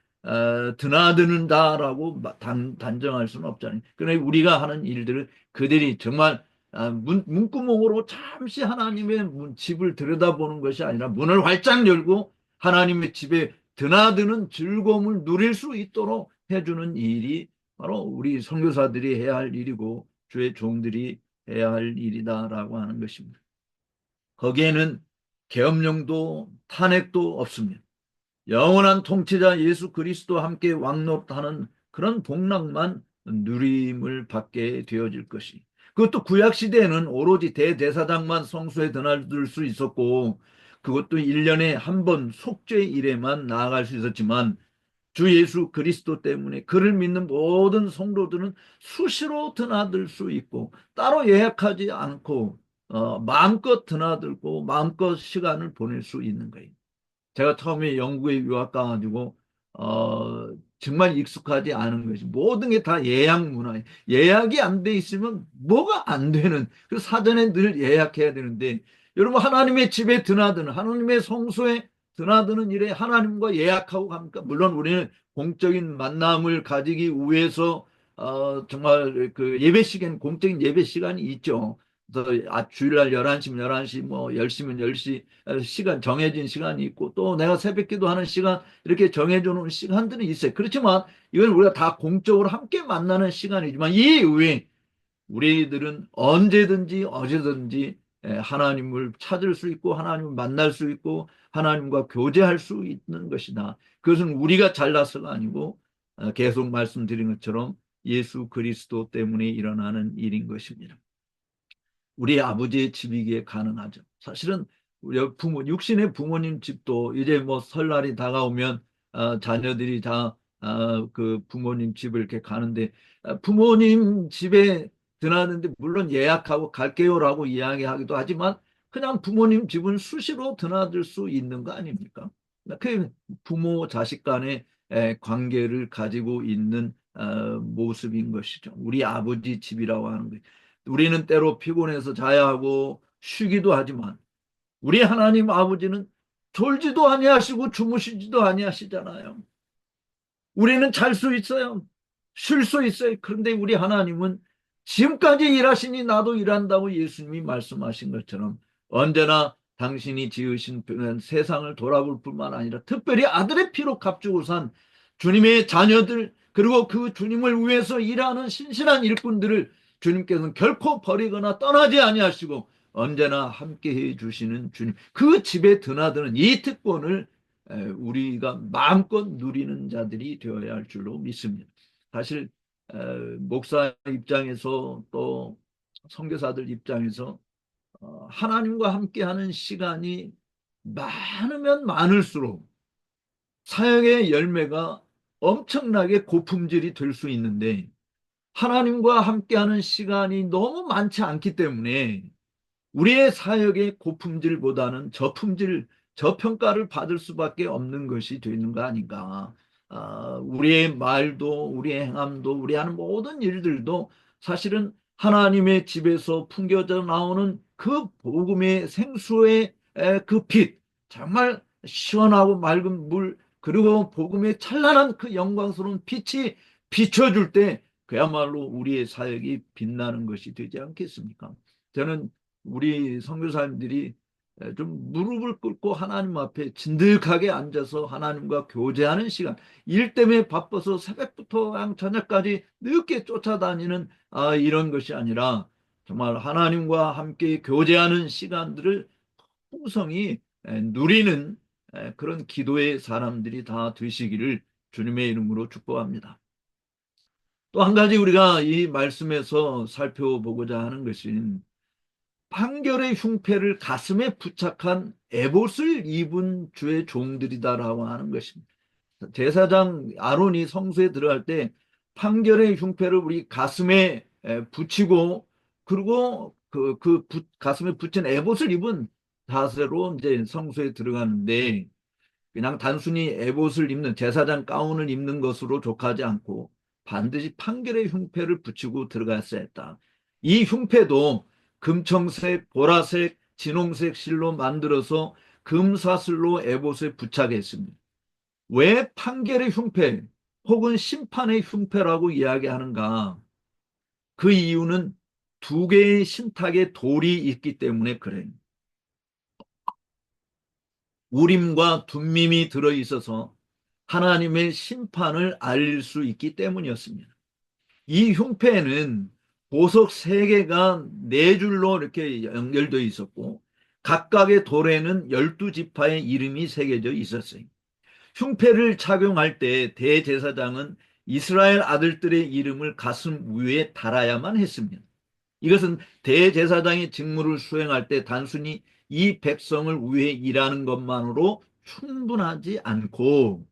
드나드는다라고 단정할 수는 없잖아요. 그러나 우리가 하는 일들을 그들이 정말 문구멍으로 잠시 하나님의 집을 들여다보는 것이 아니라 문을 활짝 열고 하나님의 집에 드나드는 즐거움을 누릴 수 있도록 해주는 일이 바로 우리 선교사들이 해야 할 일이고 주의 종들이 해야 할 일이다라고 하는 것입니다. 거기에는 계엄령도 탄핵도 없습니다. 영원한 통치자 예수 그리스도와 함께 왕노릇하는 그런 복락만 누림을 받게 되어질 것이. 그것도 구약시대에는 오로지 대제사장만 성소에 드나들 수 있었고 그것도 1년에 한 번 속죄일에만 나아갈 수 있었지만 주 예수 그리스도 때문에 그를 믿는 모든 성도들은 수시로 드나들 수 있고 따로 예약하지 않고 마음껏 드나들고 마음껏 시간을 보낼 수 있는 거예요. 제가 처음에 영국에 유학 가가지고 정말 익숙하지 않은 것이 모든 게 다 예약 문화예요. 예약이 안 돼 있으면 뭐가 안 되는 그 사전에 늘 예약해야 되는데 여러분 하나님의 집에 드나드는 하나님의 성소에 드나드는 일에 하나님과 예약하고 갑니까? 물론 우리는 공적인 만남을 가지기 위해서 정말 그 예배 시간 공적인 예배 시간이 있죠. 그래서 주일날 11시면 11시 뭐 10시면 10시 시간 정해진 시간이 있고 또 내가 새벽기도 하는 시간 이렇게 정해져 놓은 시간들이 있어요. 그렇지만 이건 우리가 다 공적으로 함께 만나는 시간이지만 이 이외에 우리들은 언제든지 어디든지 하나님을 찾을 수 있고 하나님을 만날 수 있고 하나님과 교제할 수 있는 것이다. 그것은 우리가 잘나서가 아니고 계속 말씀드린 것처럼 예수 그리스도 때문에 일어나는 일인 것입니다. 우리 아버지의 집이기에 가능하죠. 사실은 우리 육신의 부모님 집도 이제 뭐 설날이 다가오면 자녀들이 다 그 부모님 집을 이렇게 가는데 부모님 집에 드나드는데 물론 예약하고 갈게요라고 이야기하기도 하지만 그냥 부모님 집은 수시로 드나들 수 있는 거 아닙니까? 그 부모 자식 간의 관계를 가지고 있는 모습인 것이죠. 우리 아버지 집이라고 하는 거예요. 우리는 때로 피곤해서 자야 하고 쉬기도 하지만 우리 하나님 아버지는 졸지도 아니하시고 주무시지도 아니하시잖아요. 우리는 잘 수 있어요. 쉴 수 있어요. 그런데 우리 하나님은 지금까지 일하시니 나도 일한다고 예수님이 말씀하신 것처럼 언제나 당신이 지으신 세상을 돌아볼 뿐만 아니라 특별히 아들의 피로 값주고 산 주님의 자녀들 그리고 그 주님을 위해서 일하는 신실한 일꾼들을 주님께서는 결코 버리거나 떠나지 아니하시고 언제나 함께해 주시는 주님 그 집에 드나드는 이 특권을 우리가 마음껏 누리는 자들이 되어야 할 줄로 믿습니다. 사실 목사 입장에서 또 선교사들 입장에서 하나님과 함께하는 시간이 많으면 많을수록 사역의 열매가 엄청나게 고품질이 될 수 있는데 하나님과 함께하는 시간이 너무 많지 않기 때문에 우리의 사역의 고품질보다는 저품질, 저평가를 받을 수밖에 없는 것이 되는 거 아닌가. 우리의 말도, 우리의 행함도, 우리 하는 모든 일들도 사실은 하나님의 집에서 풍겨져 나오는 그 복음의 생수의 그 빛, 정말 시원하고 맑은 물, 그리고 복음의 찬란한 그 영광스러운 빛이 비춰줄 때 그야말로 우리의 사역이 빛나는 것이 되지 않겠습니까? 저는 우리 선교사님들이 좀 무릎을 꿇고 하나님 앞에 진득하게 앉아서 하나님과 교제하는 시간, 일 때문에 바빠서 새벽부터 저녁까지 늦게 쫓아다니는 이런 것이 아니라 정말 하나님과 함께 교제하는 시간들을 풍성히 누리는 그런 기도의 사람들이 다 되시기를 주님의 이름으로 축복합니다. 또 한 가지 우리가 이 말씀에서 살펴보고자 하는 것은 판결의 흉패를 가슴에 부착한 에봇을 입은 주의 종들이다라고 하는 것입니다. 제사장 아론이 성소에 들어갈 때 판결의 흉패를 우리 가슴에 붙이고 그리고 가슴에 붙인 에봇을 입은 자세로 이제 성소에 들어가는데 그냥 단순히 에봇을 입는 제사장 가운을 입는 것으로 족하지 않고 반드시 판결의 흉패를 붙이고 들어갔어야 했다. 이 흉패도 금청색, 보라색, 진홍색 실로 만들어서 금사슬로 에봇에 부착했습니다. 왜 판결의 흉패 혹은 심판의 흉패라고 이야기하는가? 그 이유는 두 개의 신탁의 돌이 있기 때문에 그래요. 우림과 둠밈이 들어있어서 하나님의 심판을 알릴 수 있기 때문이었습니다. 이 흉패에는 보석 3개가 4줄로 이렇게 연결되어 있었고 각각의 돌에는 12지파의 이름이 새겨져 있었어요. 흉패를 착용할 때 대제사장은 이스라엘 아들들의 이름을 가슴 위에 달아야만 했습니다. 이것은 대제사장의 직무를 수행할 때 단순히 이 백성을 위해 일하는 것만으로 충분하지 않고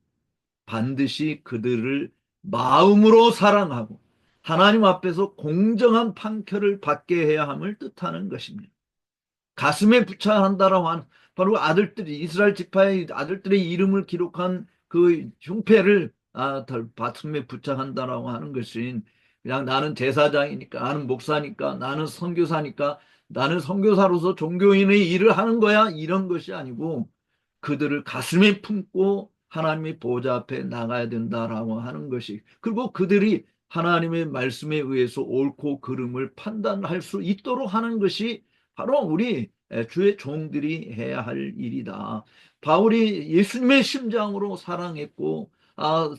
반드시 그들을 마음으로 사랑하고 하나님 앞에서 공정한 판결을 받게 해야 함을 뜻하는 것입니다. 가슴에 부착한다라고 하는 바로 아들들이 이스라엘 지파의 아들들의 이름을 기록한 그 흉패를 가슴에 부착한다라고 하는 것은 그냥 나는 제사장이니까 나는 목사니까 나는 선교사니까 나는 선교사로서 종교인의 일을 하는 거야 이런 것이 아니고 그들을 가슴에 품고 하나님의 보좌 앞에 나가야 된다라고 하는 것이 그리고 그들이 하나님의 말씀에 의해서 옳고 그름을 판단할 수 있도록 하는 것이 바로 우리 주의 종들이 해야 할 일이다. 바울이 예수님의 심장으로 사랑했고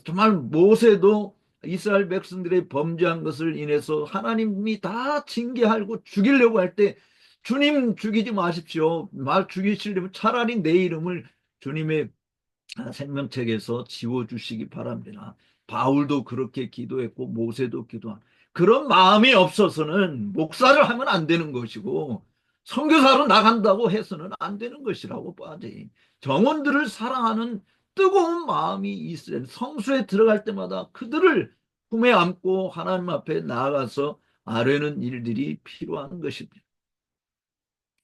정말 모세도 이스라엘 백성들의 범죄한 것을 인해서 하나님이 다 징계하고 죽이려고 할 때 주님 죽이지 마십시오. 말 죽이시려면 차라리 내 이름을 주님의 생명책에서 지워주시기 바랍니다. 바울도 그렇게 기도했고 모세도 기도한 그런 마음이 없어서는 목사를 하면 안 되는 것이고 선교사로 나간다고 해서는 안 되는 것이라고 봐야지. 정원들을 사랑하는 뜨거운 마음이 있어야 성수에 들어갈 때마다 그들을 품에 안고 하나님 앞에 나아가서 아뢰는 일들이 필요한 것입니다.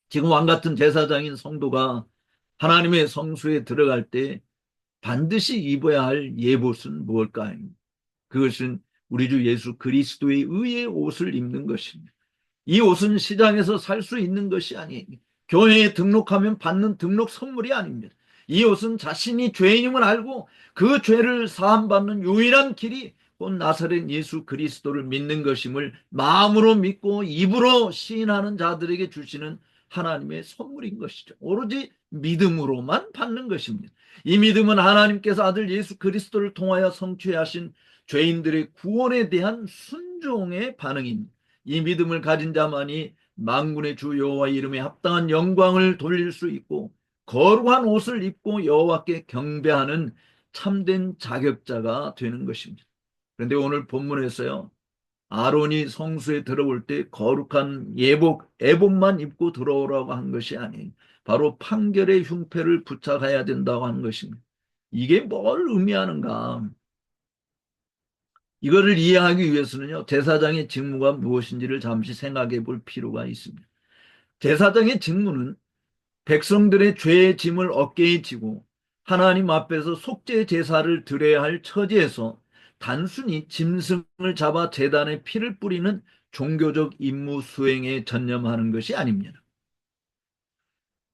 지금 왕같은 제사장인 성도가 하나님의 성수에 들어갈 때 반드시 입어야 할 예봇은 무엇일까요? 그것은 우리 주 예수 그리스도의 의의 옷을 입는 것입니다. 이 옷은 시장에서 살 수 있는 것이 아니에요. 교회에 등록하면 받는 등록 선물이 아닙니다. 이 옷은 자신이 죄인임을 알고 그 죄를 사함받는 유일한 길이 곧 나사렛 예수 그리스도를 믿는 것임을 마음으로 믿고 입으로 시인하는 자들에게 주시는 하나님의 선물인 것이죠. 오로지 믿음으로만 받는 것입니다. 이 믿음은 하나님께서 아들 예수 그리스도를 통하여 성취하신 죄인들의 구원에 대한 순종의 반응입니다. 이 믿음을 가진 자만이 만군의 주 여호와의 이름에 합당한 영광을 돌릴 수 있고 거룩한 옷을 입고 여호와께 경배하는 참된 자격자가 되는 것입니다. 그런데 오늘 본문에서요. 아론이 성수에 들어올 때 거룩한 에봇만 입고 들어오라고 한 것이 아니에요. 바로 판결의 흉패를 부착해야 된다고 하는 것입니다. 이게 뭘 의미하는가? 이거를 이해하기 위해서는요. 제사장의 직무가 무엇인지를 잠시 생각해 볼 필요가 있습니다. 제사장의 직무는 백성들의 죄의 짐을 어깨에 지고 하나님 앞에서 속죄 제사를 드려야 할 처지에서 단순히 짐승을 잡아 제단에 피를 뿌리는 종교적 임무 수행에 전념하는 것이 아닙니다.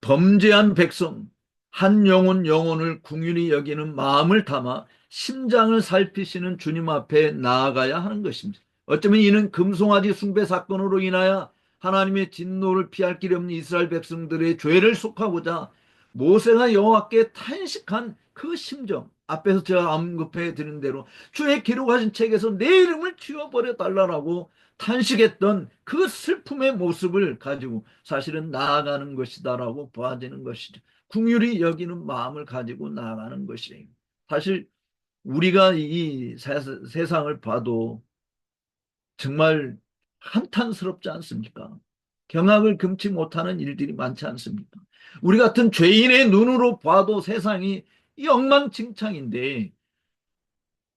범죄한 백성, 한 영혼 영혼을 긍휼히 여기는 마음을 담아 심장을 살피시는 주님 앞에 나아가야 하는 것입니다. 어쩌면 이는 금송아지 숭배 사건으로 인하여 하나님의 진노를 피할 길이 없는 이스라엘 백성들의 죄를 속하고자 모세가 여호와께 탄식한 그 심정, 앞에서 제가 언급해 드린 대로 주의 기록하신 책에서 내 이름을 지워버려 달라고 탄식했던 그 슬픔의 모습을 가지고 사실은 나아가는 것이다라고 보아지는 것이죠. 긍휼히 여기는 마음을 가지고 나아가는 것이에요. 사실 우리가 이 세상을 봐도 정말 한탄스럽지 않습니까? 경악을 금치 못하는 일들이 많지 않습니까? 우리 같은 죄인의 눈으로 봐도 세상이 엉망진창인데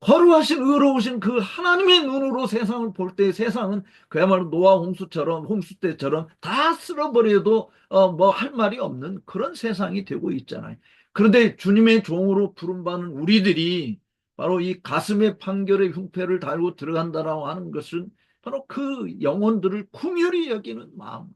거룩하신 의로우신 그 하나님의 눈으로 세상을 볼 때 세상은 그야말로 노아 홍수 때처럼 다 쓸어버려도 뭐 할 말이 없는 그런 세상이 되고 있잖아요. 그런데 주님의 종으로 부름받는 우리들이 바로 이 가슴의 판결의 흉패를 달고 들어간다라고 하는 것은 바로 그 영혼들을 긍휼히 여기는 마음.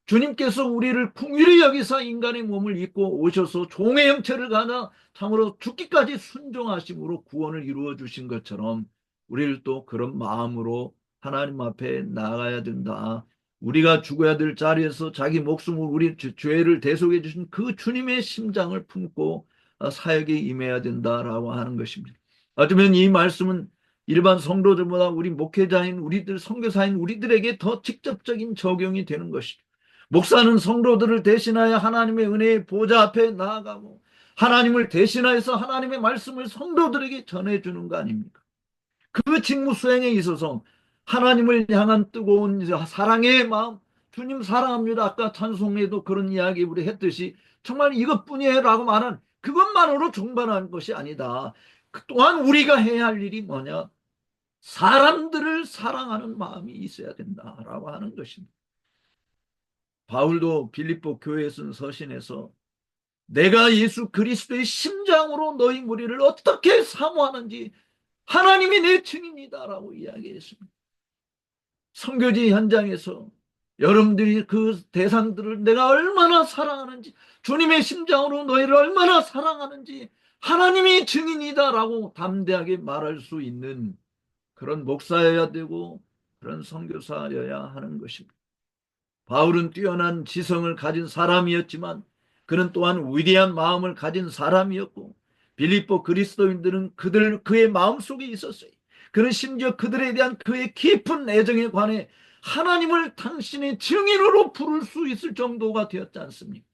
주님께서 우리를 긍휼히 여기사 인간의 몸을 입고 오셔서 종의 형체를 가나 참으로 죽기까지 순종하심으로 구원을 이루어 주신 것처럼 우리를 또 그런 마음으로 하나님 앞에 나가야 된다. 우리가 죽어야 될 자리에서 자기 목숨을 우리 죄를 대속해 주신 그 주님의 심장을 품고 사역에 임해야 된다라고 하는 것입니다. 어쩌면 이 말씀은 일반 성도들보다 우리 목회자인 우리들, 선교사인 우리들에게 더 직접적인 적용이 되는 것이죠. 목사는 성도들을 대신하여 하나님의 은혜의 보좌 앞에 나아가고 하나님을 대신하여서 하나님의 말씀을 성도들에게 전해주는 거 아닙니까? 그 직무 수행에 있어서 하나님을 향한 뜨거운 사랑의 마음, 주님 사랑합니다. 아까 찬송에도 그런 이야기 우리 했듯이 정말 이것뿐이에요 라고 말한 그것만으로 종반한 것이 아니다. 또한 우리가 해야 할 일이 뭐냐? 사람들을 사랑하는 마음이 있어야 된다라고 하는 것입니다. 바울도 빌립보 교회에 쓴 서신에서 내가 예수 그리스도의 심장으로 너희 무리를 어떻게 사모하는지 하나님이 내 증인이다라고 이야기했습니다. 선교지 현장에서 여러분들이 그 대상들을 내가 얼마나 사랑하는지, 주님의 심장으로 너희를 얼마나 사랑하는지 하나님이 증인이다라고 담대하게 말할 수 있는 그런 목사여야 되고 그런 선교사여야 하는 것입니다. 바울은 뛰어난 지성을 가진 사람이었지만 그는 또한 위대한 마음을 가진 사람이었고 빌립보 그리스도인들은 그의 마음속에 있었어요. 그는 심지어 그들에 대한 그의 깊은 애정에 관해 하나님을 당신의 증인으로 부를 수 있을 정도가 되었지 않습니까?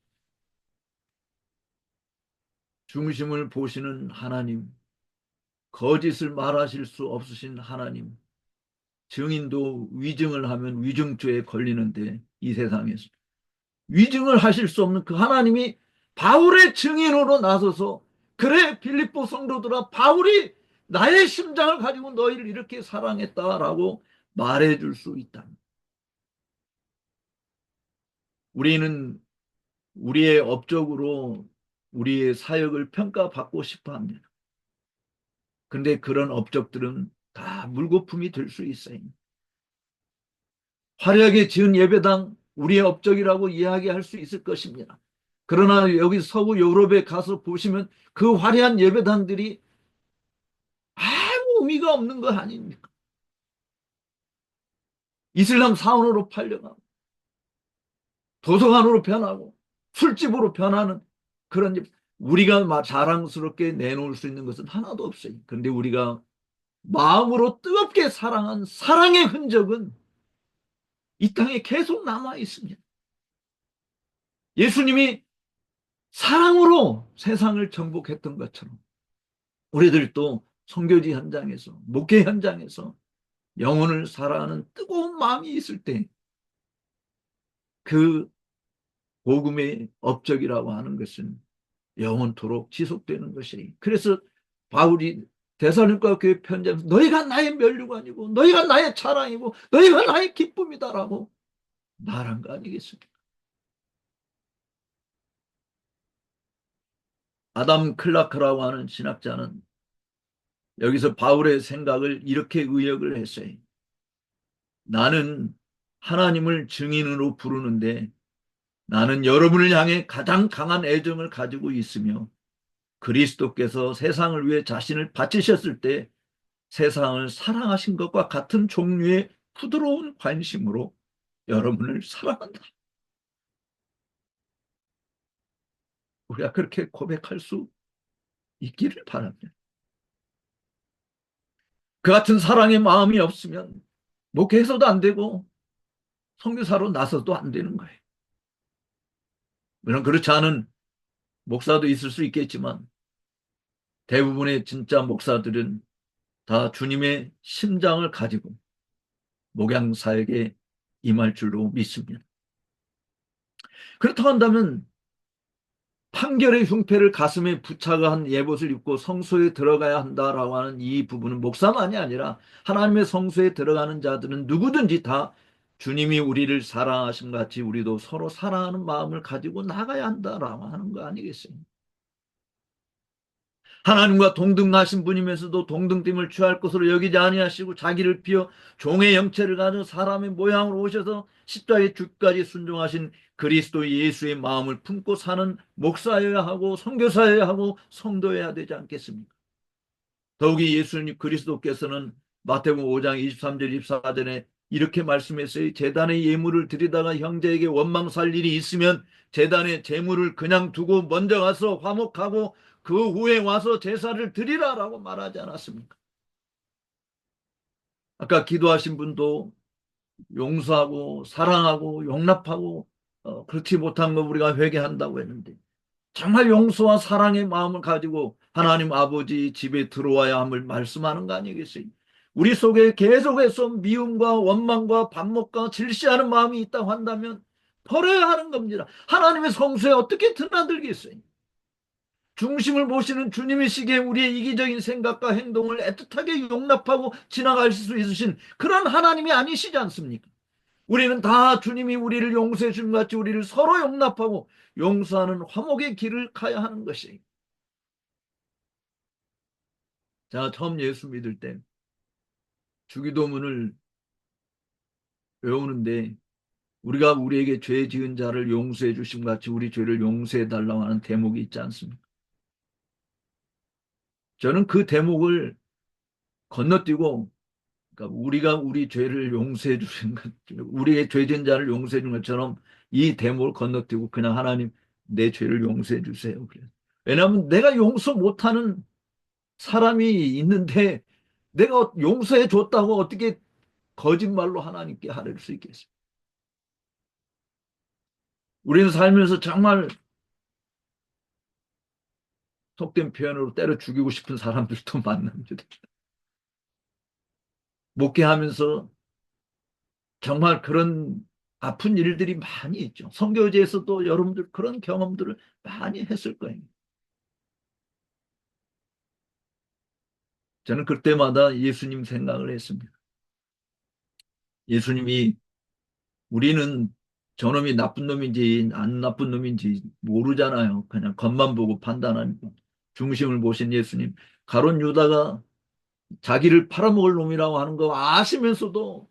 중심을 보시는 하나님, 거짓을 말하실 수 없으신 하나님, 증인도 위증을 하면 위증죄에 걸리는데 이 세상에서 위증을 하실 수 없는 그 하나님이 바울의 증인으로 나서서 그래 빌립보 성도들아 바울이 나의 심장을 가지고 너희를 이렇게 사랑했다라고 말해줄 수 있다. 우리는 우리의 업적으로 우리의 사역을 평가받고 싶어 합니다. 그런데 그런 업적들은 다 물거품이 될 수 있어요. 화려하게 지은 예배당 우리의 업적이라고 이야기할 수 있을 것입니다. 그러나 여기 서구 유럽에 가서 보시면 그 화려한 예배당들이 아무 의미가 없는 거 아닙니까? 이슬람 사원으로 팔려가고 도서관으로 변하고 술집으로 변하는 그런 우리가 자랑스럽게 내놓을 수 있는 것은 하나도 없어요. 그런데 우리가 마음으로 뜨겁게 사랑한 사랑의 흔적은 이 땅에 계속 남아 있습니다. 예수님이 사랑으로 세상을 정복했던 것처럼 우리들도 선교지 현장에서 목회 현장에서 영혼을 사랑하는 뜨거운 마음이 있을 때 그 복음의 업적이라고 하는 것은 영원토록 지속되는 것이에요. 그래서 바울이 데살로니가 교회 편지에서 너희가 나의 면류관이고 너희가 나의 자랑이고 너희가 나의 기쁨이다라고 말한 거 아니겠습니까? 아담 클라크라고 하는 신학자는 여기서 바울의 생각을 이렇게 의역을 했어요. 나는 하나님을 증인으로 부르는데 나는 여러분을 향해 가장 강한 애정을 가지고 있으며 그리스도께서 세상을 위해 자신을 바치셨을 때 세상을 사랑하신 것과 같은 종류의 부드러운 관심으로 여러분을 사랑한다. 우리가 그렇게 고백할 수 있기를 바랍니다. 그 같은 사랑의 마음이 없으면 목회해서도 안 되고 선교사로 나서도 안 되는 거예요. 물론 그렇지 않은 목사도 있을 수 있겠지만 대부분의 진짜 목사들은 다 주님의 심장을 가지고 목양사에게 임할 줄로 믿습니다. 그렇다고 한다면 판결의 흉패를 가슴에 부착한 예봇을 입고 성소에 들어가야 한다라고 하는 이 부분은 목사만이 아니라 하나님의 성소에 들어가는 자들은 누구든지 다 주님이 우리를 사랑하신 것 같이 우리도 서로 사랑하는 마음을 가지고 나가야 한다라고 하는 거 아니겠어요? 하나님과 동등하신 분이면서도 동등됨을 취할 것으로 여기지 아니하시고 자기를 비워 종의 형체를 가져 사람의 모양으로 오셔서 십자가의 죽기까지 순종하신 그리스도 예수의 마음을 품고 사는 목사여야 하고 선교사여야 하고 성도여야 되지 않겠습니까? 더욱이 예수님 그리스도께서는 마태복음 5장 23절 24절에 이렇게 말씀했어요. 제단의 예물을 드리다가 형제에게 원망 살 일이 있으면 제단의 제물을 그냥 두고 먼저 가서 화목하고 그 후에 와서 제사를 드리라라고 말하지 않았습니까? 아까 기도하신 분도 용서하고 사랑하고 용납하고 그렇지 못한 거 우리가 회개한다고 했는데 정말 용서와 사랑의 마음을 가지고 하나님 아버지 집에 들어와야 함을 말씀하는 거 아니겠어요? 우리 속에 계속해서 미움과 원망과 반목과 질시하는 마음이 있다고 한다면 버려야 하는 겁니다. 하나님의 성소에 어떻게 드나들겠어요? 중심을 모시는 주님의 시기에 우리의 이기적인 생각과 행동을 애틋하게 용납하고 지나갈 수 있으신 그런 하나님이 아니시지 않습니까? 우리는 다 주님이 우리를 용서해 준 것 같이 우리를 서로 용납하고 용서하는 화목의 길을 가야 하는 것이에요. 제가 처음 예수 믿을 때 주기도문을 외우는데 우리가 우리에게 죄 지은 자를 용서해 주신 것 같이 우리 죄를 용서해 달라고 하는 대목이 있지 않습니까? 저는 그 대목을 건너뛰고 그러니까 우리가 우리 죄를 용서해 주신 것, 우리의 죄 지은 자를 용서해 준 것처럼 이 대목을 건너뛰고 그냥 하나님 내 죄를 용서해 주세요. 그래요. 왜냐하면 내가 용서 못하는 사람이 있는데 내가 용서해 줬다고 어떻게 거짓말로 하나님께 하릴 수 있겠어요? 우리는 살면서 정말 속된 표현으로 때려 죽이고 싶은 사람들도 만납니다. 목회하면서 정말 그런 아픈 일들이 많이 있죠. 선교제에서도 여러분들 그런 경험들을 많이 했을 거예요. 저는 그때마다 예수님 생각을 했습니다. 예수님이 우리는 저놈이 나쁜 놈인지 안 나쁜 놈인지 모르잖아요. 그냥 겉만 보고 판단하니까. 중심을 보신 예수님. 가룟 유다가 자기를 팔아먹을 놈이라고 하는 거 아시면서도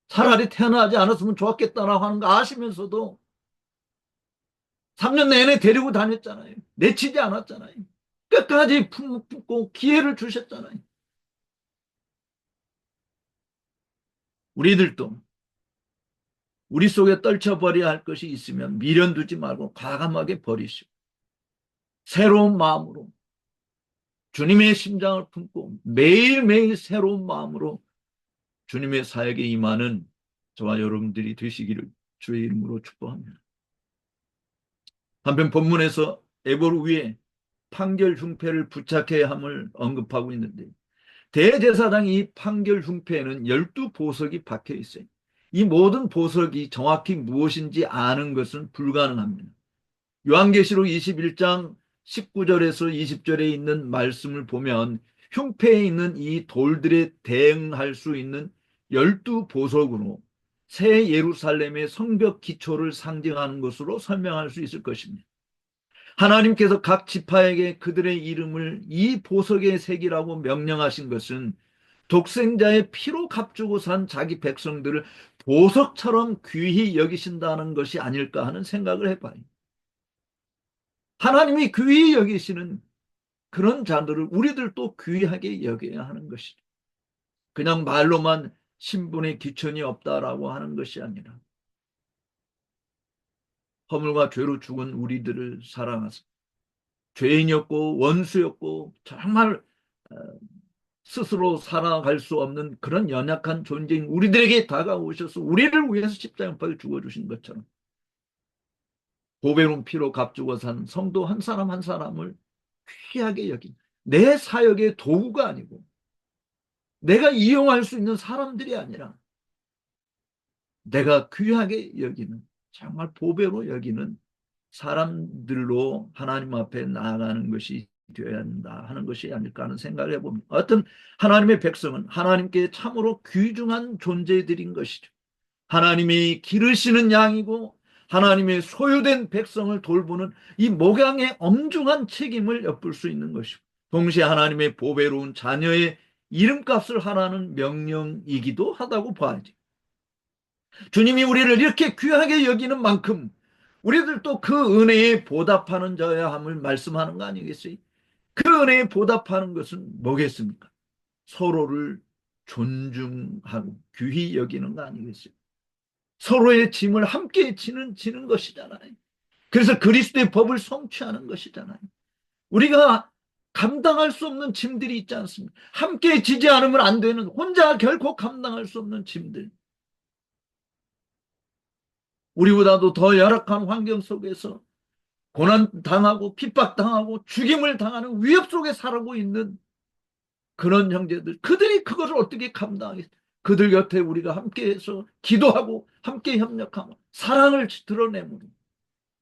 차라리 태어나지 않았으면 좋았겠다라고 하는 거 아시면서도 3년 내내 데리고 다녔잖아요. 내치지 않았잖아요. 끝까지 품고 기회를 주셨잖아요. 우리들도 우리 속에 떨쳐버려야 할 것이 있으면 미련 두지 말고 과감하게 버리시고 새로운 마음으로 주님의 심장을 품고 매일매일 새로운 마음으로 주님의 사역에 임하는 저와 여러분들이 되시기를 주의 이름으로 축복합니다. 한편 본문에서 에봇 위에 판결 흉패를 부착해야 함을 언급하고 있는데 대제사장 이 판결 흉패에는 12보석이 박혀 있어요. 이 모든 보석이 정확히 무엇인지 아는 것은 불가능합니다. 요한계시록 21장 19절에서 20절에 있는 말씀을 보면 흉패에 있는 이 돌들에 대응할 수 있는 12보석으로 새 예루살렘의 성벽 기초를 상징하는 것으로 설명할 수 있을 것입니다. 하나님께서 각 지파에게 그들의 이름을 이 보석에 새기라고 명령하신 것은 독생자의 피로 값주고 산 자기 백성들을 보석처럼 귀히 여기신다는 것이 아닐까 하는 생각을 해봐요. 하나님이 귀히 여기시는 그런 자들을 우리들도 귀하게 여겨야 하는 것이죠. 그냥 말로만 신분의 기천이 없다라고 하는 것이 아니라 허물과 죄로 죽은 우리들을 사랑하사 죄인이었고 원수였고 정말 스스로 살아갈 수 없는 그런 연약한 존재인 우리들에게 다가오셔서 우리를 위해서 십자가에 죽어주신 것처럼 보배로운 피로 값주고 산 성도 한 사람 한 사람을 귀하게 여긴 내 사역의 도구가 아니고 내가 이용할 수 있는 사람들이 아니라 내가 귀하게 여기는 정말 보배로 여기는 사람들로 하나님 앞에 나아가는 것이 되어야 한다 하는 것이 아닐까 하는 생각을 해봅니다. 어떤 하나님의 백성은 하나님께 참으로 귀중한 존재들인 것이죠. 하나님이 기르시는 양이고 하나님의 소유된 백성을 돌보는 이 목양의 엄중한 책임을 엿볼 수 있는 것이고 동시에 하나님의 보배로운 자녀의 이름값을 하라는 명령이기도 하다고 봐야지. 주님이 우리를 이렇게 귀하게 여기는 만큼 우리들도 그 은혜에 보답하는 자야 함을 말씀하는 거 아니겠어요? 그 은혜에 보답하는 것은 뭐겠습니까? 서로를 존중하고 귀히 여기는 거 아니겠어요? 서로의 짐을 함께 지는 것이잖아요. 그래서 그리스도의 법을 성취하는 것이잖아요. 우리가 감당할 수 없는 짐들이 있지 않습니까? 함께 지지 않으면 안 되는 혼자 결코 감당할 수 없는 짐들. 우리보다도 더 열악한 환경 속에서 고난당하고 핍박당하고 죽임을 당하는 위협 속에 살고 있는 그런 형제들, 그들이 그것을 어떻게 감당하겠어요? 그들 곁에 우리가 함께해서 기도하고 함께 협력하고 사랑을 드러내므로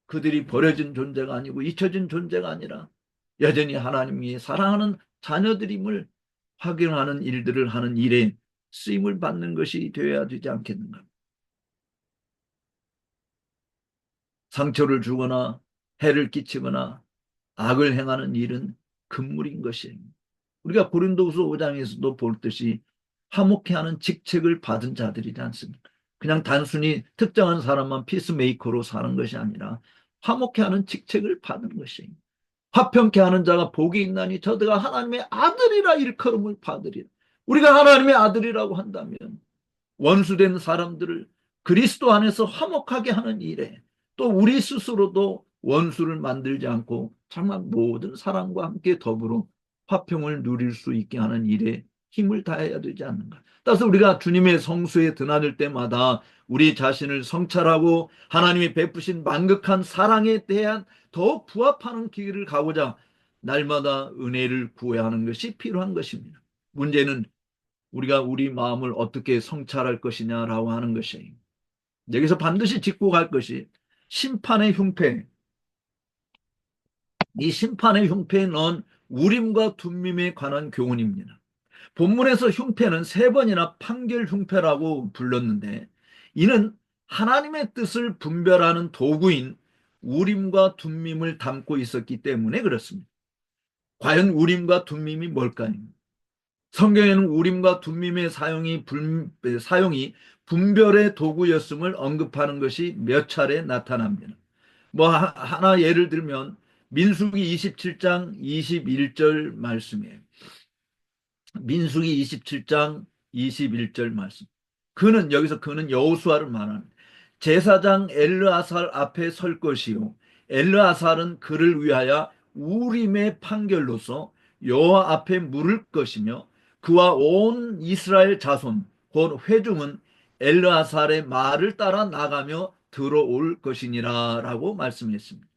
그들이 버려진 존재가 아니고 잊혀진 존재가 아니라 여전히 하나님이 사랑하는 자녀들임을 확인하는 일들을 하는 일에 쓰임을 받는 것이 되어야 되지 않겠는가. 상처를 주거나 해를 끼치거나 악을 행하는 일은 금물인 것이에요. 우리가 고린도후서 5장에서도 볼 듯이 화목해 하는 직책을 받은 자들이지 않습니까? 그냥 단순히 특정한 사람만 피스메이커로 사는 것이 아니라 화목해 하는 직책을 받은 것이에요. 화평케 하는 자가 복이 있나니 저들가 하나님의 아들이라 일컬음을 받으리라. 우리가 하나님의 아들이라고 한다면 원수된 사람들을 그리스도 안에서 화목하게 하는 일에 또 우리 스스로도 원수를 만들지 않고 정말 모든 사람과 함께 더불어 화평을 누릴 수 있게 하는 일에 힘을 다해야 되지 않는가. 따라서 우리가 주님의 성수에 드나들 때마다 우리 자신을 성찰하고 하나님이 베푸신 만극한 사랑에 대한 더 부합하는 길을 가고자 날마다 은혜를 구해야 하는 것이 필요한 것입니다. 문제는 우리가 우리 마음을 어떻게 성찰할 것이냐라고 하는 것이에요. 여기서 반드시 짚고 갈 것이 심판의 흉패. 이 심판의 흉패에 넣은 우림과 둠밈에 관한 교훈입니다. 본문에서 흉패는 3번이나 판결 흉패라고 불렀는데 이는 하나님의 뜻을 분별하는 도구인 우림과 둠밈을 담고 있었기 때문에 그렇습니다. 과연 우림과 둠밈이 뭘까요? 성경에는 우림과 둠밈의 사용이 분별의 도구였음을 언급하는 것이 몇 차례 나타납니다. 하나 예를 들면 민수기 27장 21절 말씀이에요. 민수기 27장 21절 말씀. 여기서 그는 여호수아를 말하는 제사장 엘르아살 앞에 설 것이요 엘르아살은 그를 위하여 우림의 판결로서 여호와 앞에 물을 것이며 그와 온 이스라엘 자손 곧 회중은 엘르아살의 말을 따라 나가며 들어올 것이니라 라고 말씀했습니다.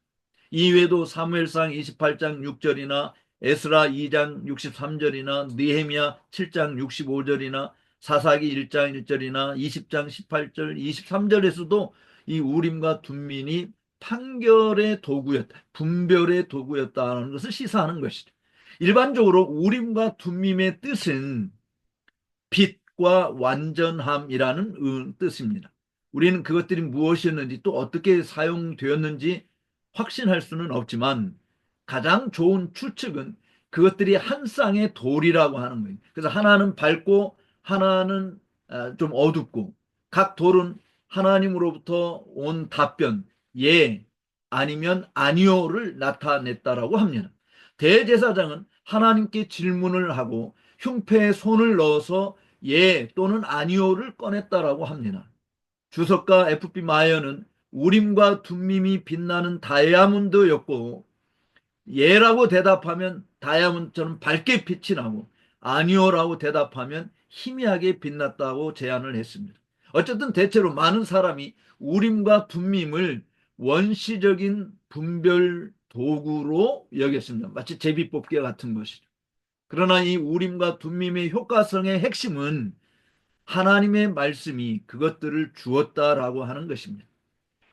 이외에도 사무엘상 28장 6절이나 에스라 2장 63절이나 느헤미야 7장 65절이나 사사기 1장 1절이나 20장 18절 23절에서도 이 우림과 둠밈이 판결의 도구였다, 분별의 도구였다는 것을 시사하는 것이죠. 일반적으로 우림과 둠밈의 뜻은 빛과 완전함이라는 뜻입니다. 우리는 그것들이 무엇이었는지 또 어떻게 사용되었는지 확신할 수는 없지만 가장 좋은 추측은 그것들이 한 쌍의 돌이라고 하는 거예요. 그래서 하나는 밝고 하나는 좀 어둡고 각 돌은 하나님으로부터 온 답변, 예, 아니면 아니오를 나타냈다라고 합니다. 대제사장은 하나님께 질문을 하고 흉패에 손을 넣어서 예 또는 아니오를 꺼냈다라고 합니다. 주석가 F.B. 마이어는 우림과 둠밈이 빛나는 다이아몬드였고 예라고 대답하면 다이아몬드처럼 밝게 빛이 나고 아니오라고 대답하면 희미하게 빛났다고 제안을 했습니다. 어쨌든 대체로 많은 사람이 우림과 둠밈을 원시적인 분별 도구로 여겼습니다. 마치 제비뽑기 같은 것이죠. 그러나 이 우림과 둠밈의 효과성의 핵심은 하나님의 말씀이 그것들을 주었다라고 하는 것입니다.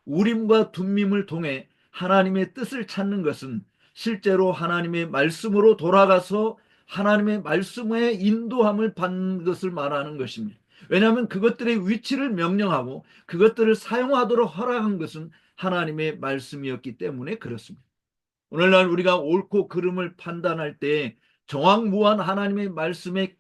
우림과 둠밈을 통해 하나님의 뜻을 찾는 것은 실제로 하나님의 말씀으로 돌아가서 하나님의 말씀의 인도함을 받는 것을 말하는 것입니다. 왜냐하면 그것들의 위치를 명령하고 그것들을 사용하도록 허락한 것은 하나님의 말씀이었기 때문에 그렇습니다. 오늘날 우리가 옳고 그름을 판단할 때 정확무한 하나님의 말씀에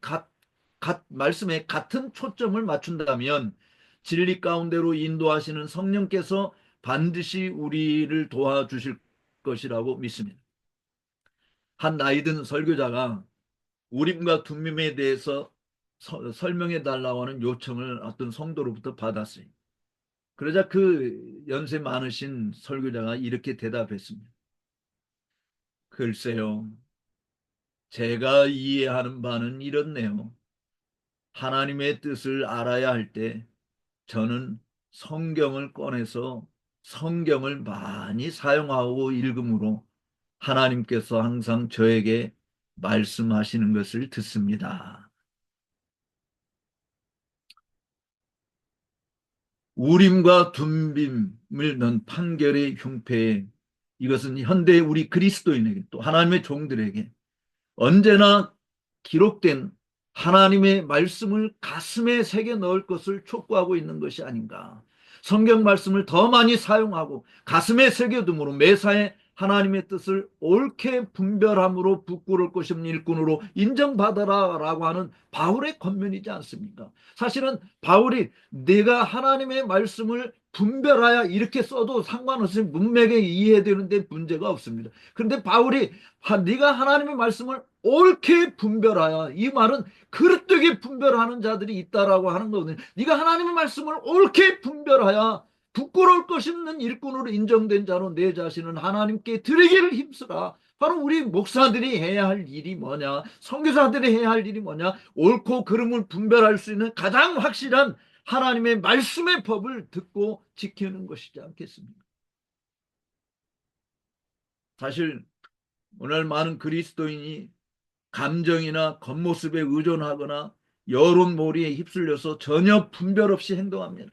같은 초점을 맞춘다면 진리 가운데로 인도하시는 성령께서 반드시 우리를 도와주실 것이라고 믿습니다. 한 나이든 설교자가 우림과 둠밈에 대해서 설명해 달라고 하는 요청을 어떤 성도로부터 받았어요. 그러자 그 연세 많으신 설교자가 이렇게 대답했습니다. 글쎄요, 제가 이해하는 바는 이렇네요. 하나님의 뜻을 알아야 할 때 저는 성경을 꺼내서 성경을 많이 사용하고 읽으므로 하나님께서 항상 저에게 말씀하시는 것을 듣습니다. 우림과 둠빔을 넣은 판결의 흉패에 이것은 현대 우리 그리스도인에게 또 하나님의 종들에게 언제나 기록된 하나님의 말씀을 가슴에 새겨 넣을 것을 촉구하고 있는 것이 아닌가. 성경 말씀을 더 많이 사용하고 가슴에 새겨둠으로 매사에 하나님의 뜻을 옳게 분별함으로 부끄러울 것이 없는 일꾼으로 인정받아라 라고 하는 바울의 권면이지 않습니까? 사실은 바울이 내가 하나님의 말씀을 분별하여 이렇게 써도 상관없이 문맥에 이해되는데 문제가 없습니다. 그런데 바울이 네가 하나님의 말씀을 옳게 분별하여, 이 말은 그릇되게 분별하는 자들이 있다라고 하는 거거든요. 네가 하나님의 말씀을 옳게 분별하여 부끄러울 것이 없는 일꾼으로 인정된 자로 내 자신은 하나님께 드리기를 힘쓰라. 바로 우리 목사들이 해야 할 일이 뭐냐, 선교사들이 해야 할 일이 뭐냐, 옳고 그름을 분별할 수 있는 가장 확실한 하나님의 말씀의 법을 듣고 지키는 것이지 않겠습니까? 사실 오늘 많은 그리스도인이 감정이나 겉모습에 의존하거나 여론몰이에 휩쓸려서 전혀 분별 없이 행동합니다.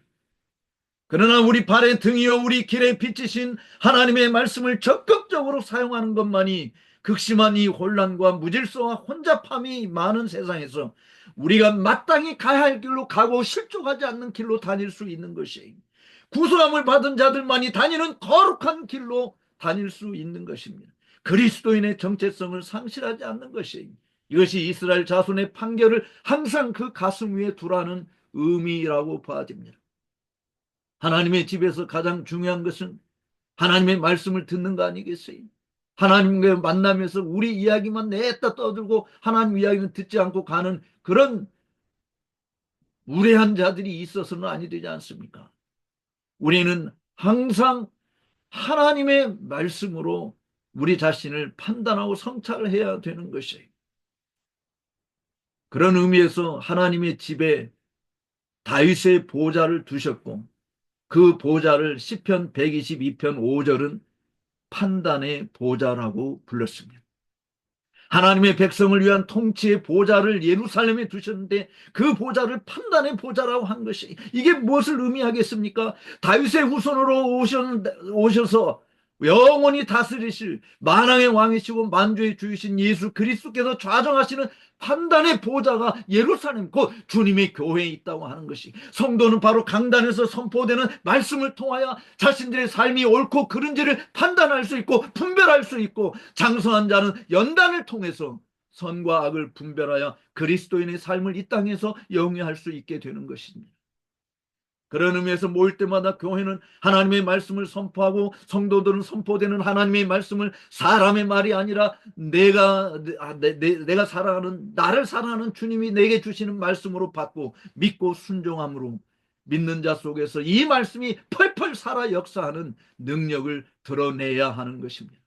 그러나 우리 발의 등이요 우리 길에 비치신 하나님의 말씀을 적극적으로 사용하는 것만이 극심한 이 혼란과 무질서와 혼잡함이 많은 세상에서 우리가 마땅히 가야 할 길로 가고 실족하지 않는 길로 다닐 수 있는 것이에요. 구속함을 받은 자들만이 다니는 거룩한 길로 다닐 수 있는 것입니다. 그리스도인의 정체성을 상실하지 않는 것이에요. 이것이 이스라엘 자손의 판결을 항상 그 가슴 위에 두라는 의미라고 봐집니다. 하나님의 집에서 가장 중요한 것은 하나님의 말씀을 듣는 거 아니겠어요? 하나님과 만나면서 우리 이야기만 냈다 떠들고 하나님 이야기는 듣지 않고 가는 그런 무례한 자들이 있어서는 아니 되지 않습니까? 우리는 항상 하나님의 말씀으로 우리 자신을 판단하고 성찰을 해야 되는 것이에요. 그런 의미에서 하나님의 집에 다윗의 보좌를 두셨고 그 보좌를 시편 122편 5절은 판단의 보좌라고 불렀습니다. 하나님의 백성을 위한 통치의 보좌를 예루살렘에 두셨는데 그 보좌를 판단의 보좌라고 한 것이 이게 무엇을 의미하겠습니까? 다윗의 후손으로 오셔서 영원히 다스리실 만왕의 왕이시고 만주의 주이신 예수 그리스도께서 좌정하시는 판단의 보좌가 예루살렘 곧 주님의 교회에 있다고 하는 것이, 성도는 바로 강단에서 선포되는 말씀을 통하여 자신들의 삶이 옳고 그른지를 판단할 수 있고 분별할 수 있고, 장성한 자는 연단을 통해서 선과 악을 분별하여 그리스도인의 삶을 이 땅에서 영위할 수 있게 되는 것입니다. 그런 의미에서 모일 때마다 교회는 하나님의 말씀을 선포하고 성도들은 선포되는 하나님의 말씀을 사람의 말이 아니라 내가 사랑하는 나를 사랑하는 주님이 내게 주시는 말씀으로 받고 믿고 순종함으로 믿는 자 속에서 이 말씀이 펄펄 살아 역사하는 능력을 드러내야 하는 것입니다.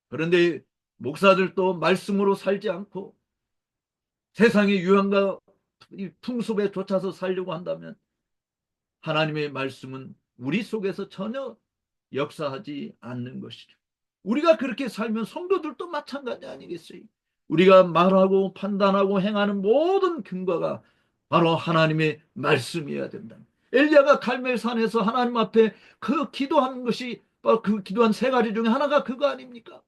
그런데 목사들도 말씀으로 살지 않고 세상의 유행과 풍습에 쫓아서 살려고 한다면 하나님의 말씀은 우리 속에서 전혀 역사하지 않는 것이죠. 우리가 그렇게 살면 성도들도 마찬가지 아니겠어요? 우리가 말하고 판단하고 행하는 모든 근거가 바로 하나님의 말씀이어야 된다. 엘리야가 갈멜산에서 하나님 앞에 그 기도한 것이 바로 그 기도한 세 가지 중에 하나가 그거 아닙니까?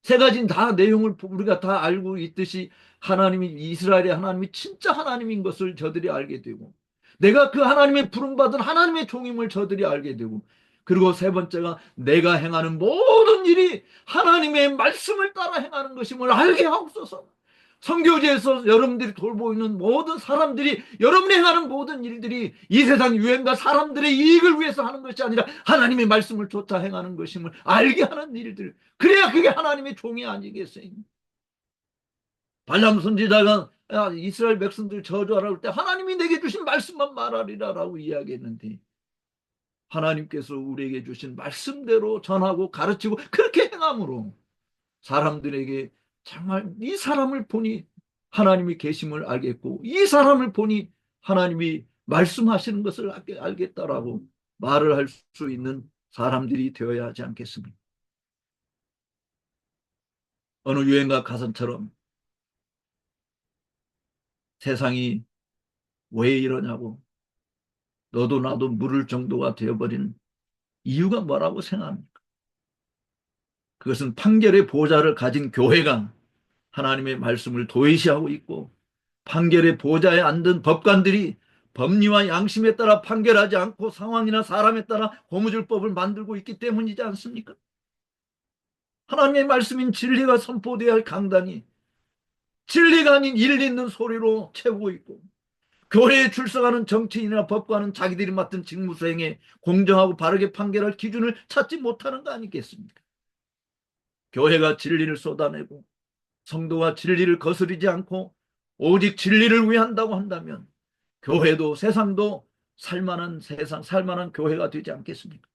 세 가지는 다 내용을 우리가 다 알고 있듯이 하나님이 이스라엘의 하나님이 진짜 하나님인 것을 저들이 알게 되고 내가 그 하나님의 부름받은 하나님의 종임을 저들이 알게 되고 그리고 세 번째가 내가 행하는 모든 일이 하나님의 말씀을 따라 행하는 것임을 알게 하옵소서. 선교지에서 여러분들이 돌보고 있는 모든 사람들이 여러분이 행하는 모든 일들이 이 세상 유행과 사람들의 이익을 위해서 하는 것이 아니라 하나님의 말씀을 쫓아 행하는 것임을 알게 하는 일들, 그래야 그게 하나님의 종이 아니겠어요? 발람 선지자가 이스라엘 백성들 저주하라 할 때 하나님이 내게 주신 말씀만 말하리라 라고 이야기했는데 하나님께서 우리에게 주신 말씀대로 전하고 가르치고 그렇게 행함으로 사람들에게 정말 이 사람을 보니 하나님이 계심을 알겠고 이 사람을 보니 하나님이 말씀하시는 것을 알겠다라고 말을 할 수 있는 사람들이 되어야 하지 않겠습니까? 어느 유행가 가사처럼 세상이 왜 이러냐고 너도 나도 물을 정도가 되어버린 이유가 뭐라고 생각합니까? 그것은 판결의 보좌를 가진 교회가 하나님의 말씀을 도외시하고 있고 판결의 보좌에 앉은 법관들이 법리와 양심에 따라 판결하지 않고 상황이나 사람에 따라 고무줄법을 만들고 있기 때문이지 않습니까? 하나님의 말씀인 진리가 선포되어야 할 강단이 진리가 아닌 일리 있는 소리로 채우고 있고 교회에 출석하는 정치인이나 법관은 자기들이 맡은 직무 수행에 공정하고 바르게 판결할 기준을 찾지 못하는 거 아니겠습니까? 교회가 진리를 쏟아내고 성도가 진리를 거스르지 않고 오직 진리를 위한다고 한다면 교회도 세상도 살만한 세상, 살만한 교회가 되지 않겠습니까?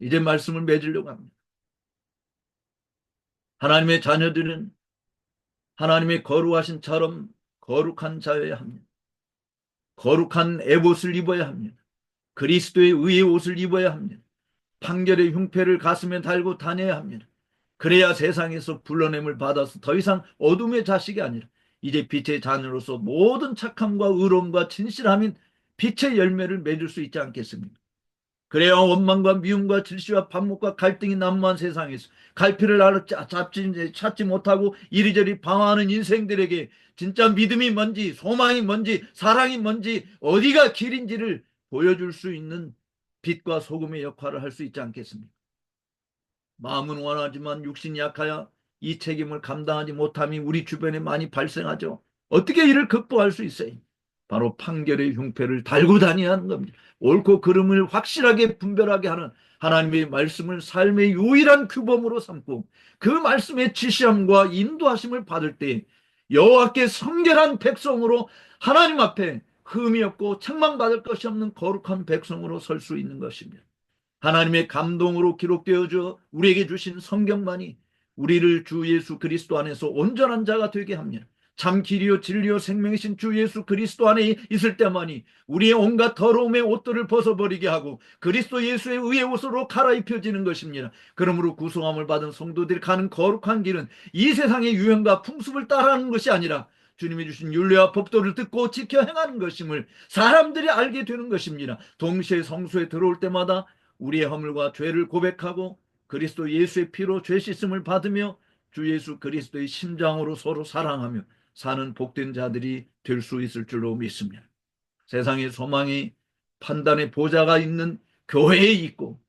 이제 말씀을 맺으려고 합니다. 하나님의 자녀들은 하나님의 거룩하신 처럼 거룩한 자여야 합니다. 거룩한 에봇을 입어야 합니다. 그리스도의 의의 옷을 입어야 합니다. 판결의 흉패를 가슴에 달고 다녀야 합니다. 그래야 세상에서 불러냄을 받아서 더 이상 어둠의 자식이 아니라 이제 빛의 자녀로서 모든 착함과 의로움과 진실함인 빛의 열매를 맺을 수 있지 않겠습니까? 그래야 원망과 미움과 질시와 반목과 갈등이 난무한 세상에서 갈피를 찾지 못하고 이리저리 방황하는 인생들에게 진짜 믿음이 뭔지 소망이 뭔지 사랑이 뭔지 어디가 길인지를 보여줄 수 있는 빛과 소금의 역할을 할 수 있지 않겠습니까? 마음은 원하지만 육신이 약하여 이 책임을 감당하지 못함이 우리 주변에 많이 발생하죠. 어떻게 이를 극복할 수 있어요? 바로 판결의 흉패를 달고 다녀야 하는 겁니다. 옳고 그름을 확실하게 분별하게 하는 하나님의 말씀을 삶의 유일한 규범으로 삼고 그 말씀의 지시함과 인도하심을 받을 때 여호와께 성결한 백성으로 하나님 앞에 흠이 없고 책망받을 것이 없는 거룩한 백성으로 설 수 있는 것입니다. 하나님의 감동으로 기록되어져 우리에게 주신 성경만이 우리를 주 예수 그리스도 안에서 온전한 자가 되게 합니다. 참 길이요 진리요 생명이신 주 예수 그리스도 안에 있을 때만이 우리의 온갖 더러움의 옷들을 벗어버리게 하고 그리스도 예수의 의의 옷으로 갈아입혀지는 것입니다. 그러므로 구속함을 받은 성도들이 가는 거룩한 길은 이 세상의 유행과 풍습을 따라하는 것이 아니라 주님이 주신 율례와 법도를 듣고 지켜 행하는 것임을 사람들이 알게 되는 것입니다. 동시에 성소에 들어올 때마다 우리의 허물과 죄를 고백하고 그리스도 예수의 피로 죄 씻음을 받으며 주 예수 그리스도의 심장으로 서로 사랑하며 사는 복된 자들이 될 수 있을 줄로 믿습니다. 세상의 소망이 판단의 보좌가 있는 교회에 있고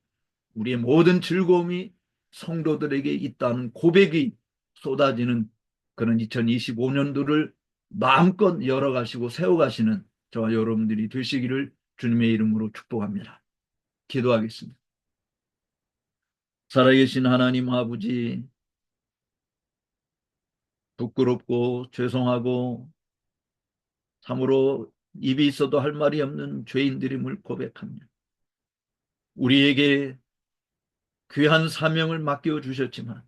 우리의 모든 즐거움이 성도들에게 있다는 고백이 쏟아지는 그런 2025년도를 마음껏 열어가시고 세워가시는 저와 여러분들이 되시기를 주님의 이름으로 축복합니다. 기도하겠습니다. 살아계신 하나님 아버지, 부끄럽고 죄송하고 참으로 입이 있어도 할 말이 없는 죄인들임을 고백합니다. 우리에게 귀한 사명을 맡겨주셨지만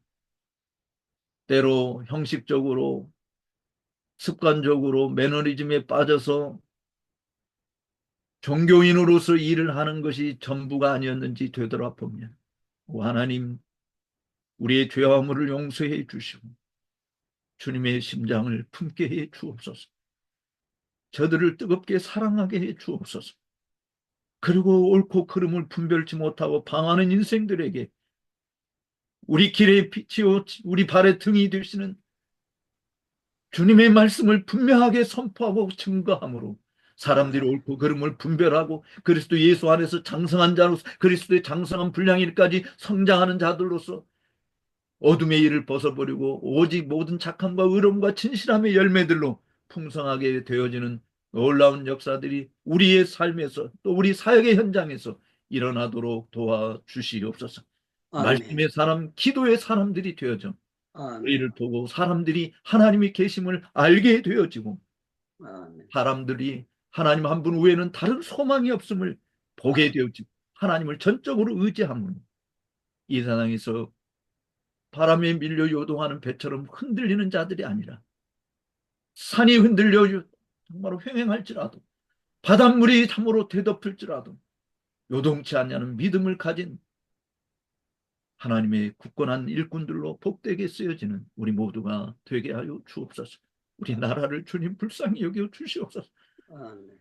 때로 형식적으로 습관적으로 매너리즘에 빠져서 종교인으로서 일을 하는 것이 전부가 아니었는지 되돌아보면 오 하나님, 우리의 죄와 허물을 용서해 주시고 주님의 심장을 품게 해 주옵소서. 저들을 뜨겁게 사랑하게 해 주옵소서. 그리고 옳고 그름을 분별치 못하고 방황하는 인생들에게 우리 길의 빛이요 우리 발의 등이 되시는 주님의 말씀을 분명하게 선포하고 증거함으로 사람들이 옳고 그름을 분별하고 그리스도 예수 안에서 장성한 자로서 그리스도의 장성한 분량일까지 성장하는 자들로서 어둠의 일을 벗어버리고 오직 모든 착함과 의로움과 진실함의 열매들로 풍성하게 되어지는 놀라운 역사들이 우리의 삶에서 또 우리 사역의 현장에서 일어나도록 도와주시옵소서. 말씀의 사람, 기도의 사람들이 되어져 우리를 보고 사람들이 하나님이 계심을 알게 되어지고 사람들이 하나님 한 분 외에는 다른 소망이 없음을 보게 되어지고 하나님을 전적으로 의지함으로 이 세상에서 바람에 밀려 요동하는 배처럼 흔들리는 자들이 아니라 산이 흔들려 정말로 횡행할지라도 바닷물이 참으로 되덮을지라도 요동치 않냐는 믿음을 가진 하나님의 굳건한 일꾼들로 복되게 쓰여지는 우리 모두가 되게 하여 주옵소서. 우리 나라를 주님 불쌍히 여겨 주시옵소서.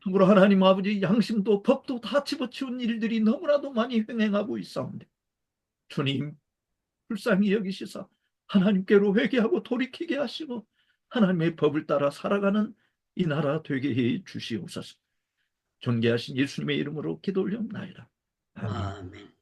참으로 하나님 아버지, 양심도 법도 다 집어치운 일들이 너무나도 많이 횡행하고 있사온데 주님 불쌍히 여기시사 하나님께로 회개하고 돌이키게 하시고 하나님의 법을 따라 살아가는 이 나라 되게 해 주시옵소서. 존귀하신 예수님의 이름으로 기도 올려옵나이다. 아멘.